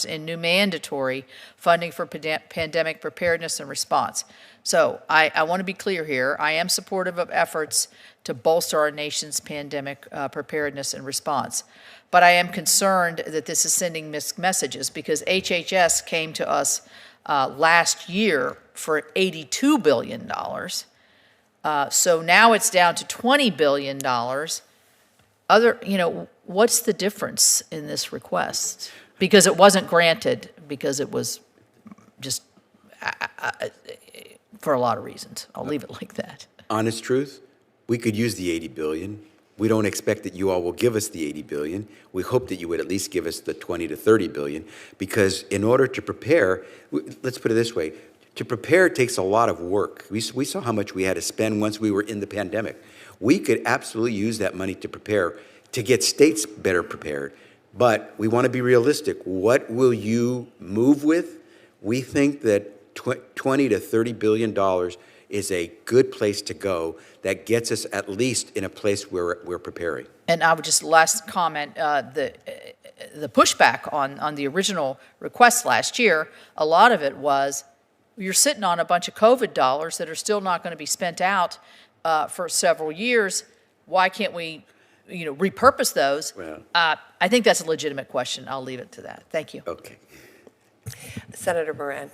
in new mandatory funding for pandemic preparedness and response. So I want to be clear here. I am supportive of efforts to bolster our nation's pandemic preparedness and response. But I am concerned that this is sending mixed messages, because HHS came to us last year for $82 billion. So now it's down to $20 billion. What's the difference in this request? Because it wasn't granted, because it was just for a lot of reasons. I'll leave it like that. Honest truth, we could use the 80 billion. We don't expect that you all will give us the 80 billion. We hope that you would at least give us the 20 to 30 billion, because in order to prepare, let's put it this way, to prepare takes a lot of work. We saw how much we had to spend once we were in the pandemic. We could absolutely use that money to prepare, to get states better prepared. But we want to be realistic. What will you move with? We think that 20 to 30 billion dollars is a good place to go that gets us at least in a place where we're preparing. And I would just last comment, the pushback on the original request last year, a lot of it was, you're sitting on a bunch of COVID dollars that are still not going to be spent out for several years. Why can't we, repurpose those? Well, I think that's a legitimate question. I'll leave it to that. Thank you. okay. Senator Moran.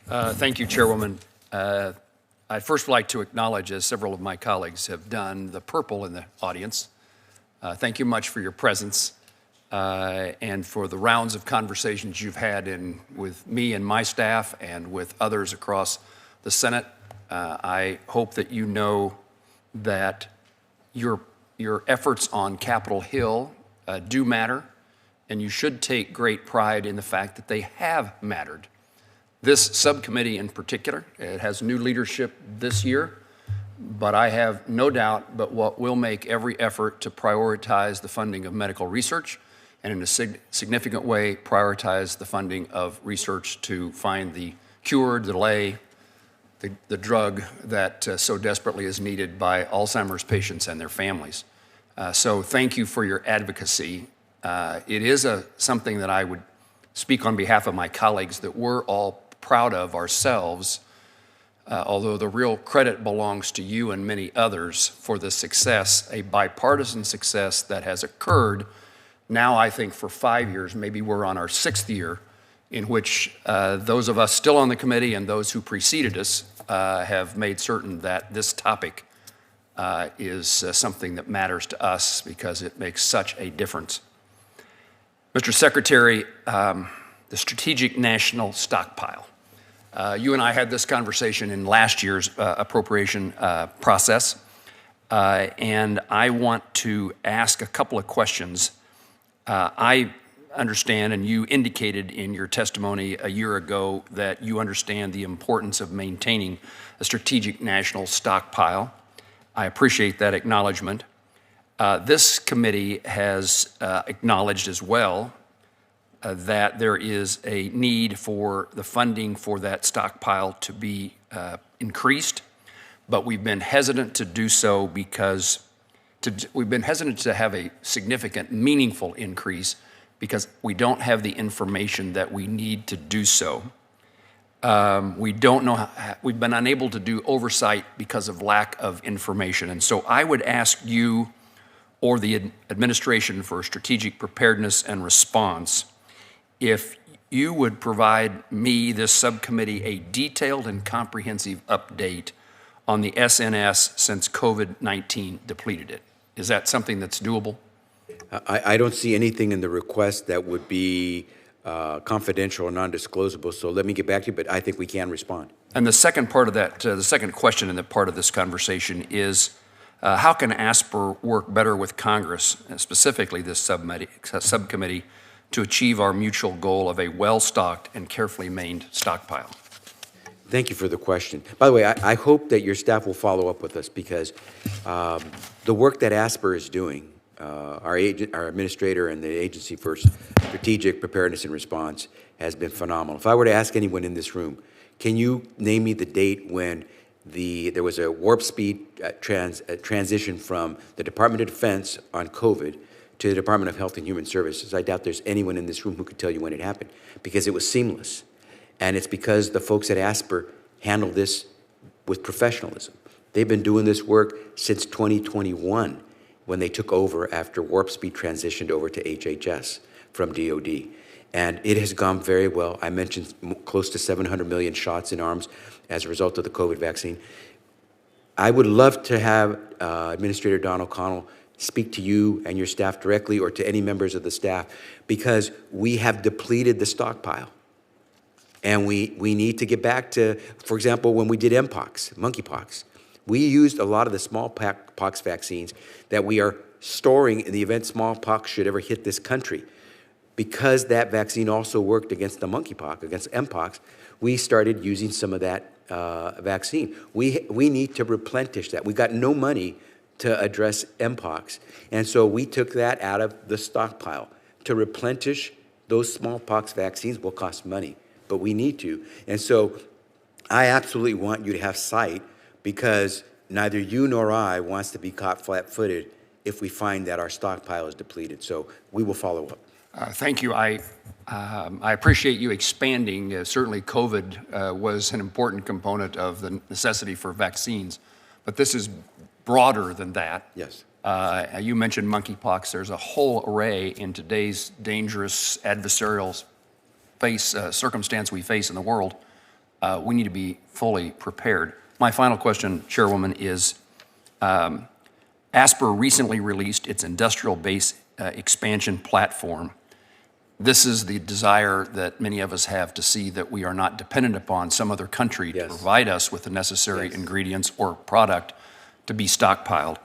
Thank you, Chairwoman. I'd first like to acknowledge, as several of my colleagues have done, the purple in the audience. Thank you much for your presence and for the rounds of conversations you've had with me and my staff and with others across the Senate. I hope that you know that your efforts on Capitol Hill do matter, and you should take great pride in the fact that they have mattered. This subcommittee in particular, it has new leadership this year, but I have no doubt but what will make every effort to prioritize the funding of medical research, and in a significant way prioritize the funding of research to find the cure, delay, the drug that so desperately is needed by Alzheimer's patients and their families. So thank you for your advocacy. It is something that I would speak on behalf of my colleagues that we're all proud of ourselves, although the real credit belongs to you and many others for the success, a bipartisan success that has occurred now, I think, for 5 years. Maybe we're on our 6th year, in which those of us still on the committee and those who preceded us have made certain that this topic is something that matters to us because it makes such a difference. Mr. Secretary, the Strategic National Stockpile. You and I had this conversation in last year's appropriation process, and I want to ask a couple of questions. I understand, and you indicated in your testimony a year ago, that you understand the importance of maintaining a strategic national stockpile. I appreciate that acknowledgement. This committee has acknowledged as well that there is a need for the funding for that stockpile to be increased, but we've been hesitant to do so because we've been hesitant to have a significant, meaningful increase because we don't have the information that we need to do so. We don't know, we've been unable to do oversight because of lack of information. And so I would ask you or the Administration for Strategic Preparedness and Response if you would provide me, this subcommittee, a detailed and comprehensive update on the SNS since COVID-19 depleted it. Is that something that's doable? I don't see anything in the request that would be confidential or non-disclosable, so let me get back to you, but I think we can respond. And the second part of that, the second question in the part of this conversation is, how can ASPR work better with Congress, specifically this subcommittee, to achieve our mutual goal of a well-stocked and carefully maintained stockpile? Thank you for the question. By the way, I hope that your staff will follow up with us because the work that ASPR is doing our administrator and the Agency for Strategic Preparedness and Response has been phenomenal. If I were to ask anyone in this room, can you name me the date when there was a warp speed transition from the Department of Defense on COVID to the Department of Health and Human Services? I doubt there's anyone in this room who could tell you when it happened, because it was seamless. And it's because the folks at ASPR handled this with professionalism. They've been doing this work since 2021, when they took over after warp speed transitioned over to HHS from DOD. And it has gone very well. I mentioned close to 700 million shots in arms as a result of the COVID vaccine. I would love to have Administrator Don O'Connell speak to you and your staff directly, or to any members of the staff, because we have depleted the stockpile. And we need to get back to, for example, when we did mpox, monkeypox, we used a lot of the smallpox vaccines that we are storing in the event smallpox should ever hit this country. Because that vaccine also worked against the monkeypox, against mpox, we started using some of that vaccine. We need to replenish that. We got no money to address mpox, and so we took that out of the stockpile. To replenish those smallpox vaccines will cost money, but we need to. And so I absolutely want you to have sight, because neither you nor I wants to be caught flat-footed if we find that our stockpile is depleted. So we will follow up. Thank you. I appreciate you expanding. Certainly COVID was an important component of the necessity for vaccines, but this is broader than that. Yes. You mentioned monkeypox. There's a whole array in today's dangerous adversarial circumstance we face in the world. We need to be fully prepared. My final question, Chairwoman, is ASPR recently released its industrial base expansion platform. This is the desire that many of us have to see that we are not dependent upon some other country to provide us with the necessary ingredients or product to be stockpiled.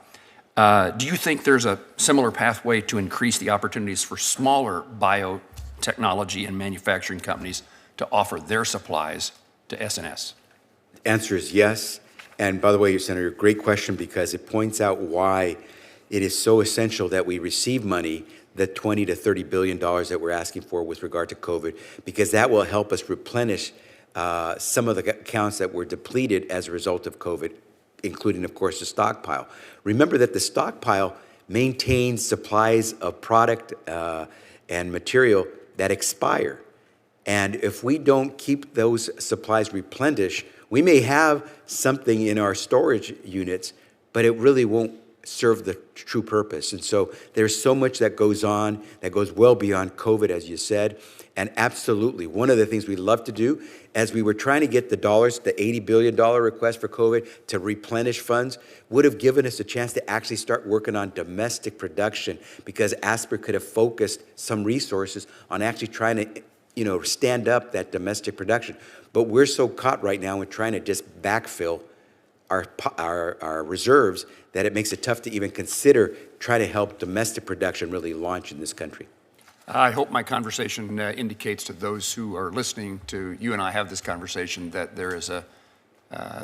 Do you think there's a similar pathway to increase the opportunities for smaller biotechnology and manufacturing companies to offer their supplies to SNS? Answer is yes. And by the way, Senator, great question, because it points out why it is so essential that we receive money, the $20 to $30 billion that we're asking for with regard to COVID, because that will help us replenish some of the accounts that were depleted as a result of COVID, including, of course, the stockpile. Remember that the stockpile maintains supplies of product and material that expire. And if we don't keep those supplies replenished, we may have something in our storage units, but it really won't serve the true purpose. And so there's so much that goes on that goes well beyond COVID, as you said. And absolutely, one of the things we love to do, as we were trying to get the dollars, the $80 billion request for COVID to replenish funds, would have given us a chance to actually start working on domestic production, because ASPR could have focused some resources on actually trying to stand up that domestic production. But we're so caught right now in trying to just backfill our reserves that it makes it tough to even consider trying to help domestic production really launch in this country. I hope my conversation indicates to those who are listening to you and I have this conversation that there is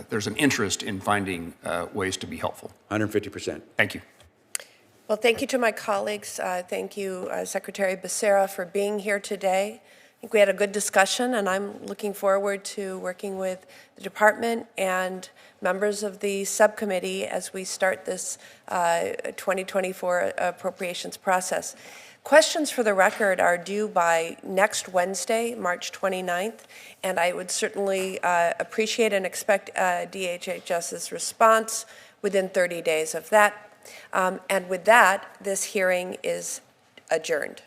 there's an interest in finding ways to be helpful. 150%. Thank you. Well, thank you to my colleagues. Thank you, Secretary Becerra, for being here today. I think we had a good discussion, and I'm looking forward to working with the department and members of the subcommittee as we start this 2024 appropriations process. Questions for the record are due by next Wednesday, March 29th, and I would certainly appreciate and expect DHHS's response within 30 days of that. And with that, this hearing is adjourned.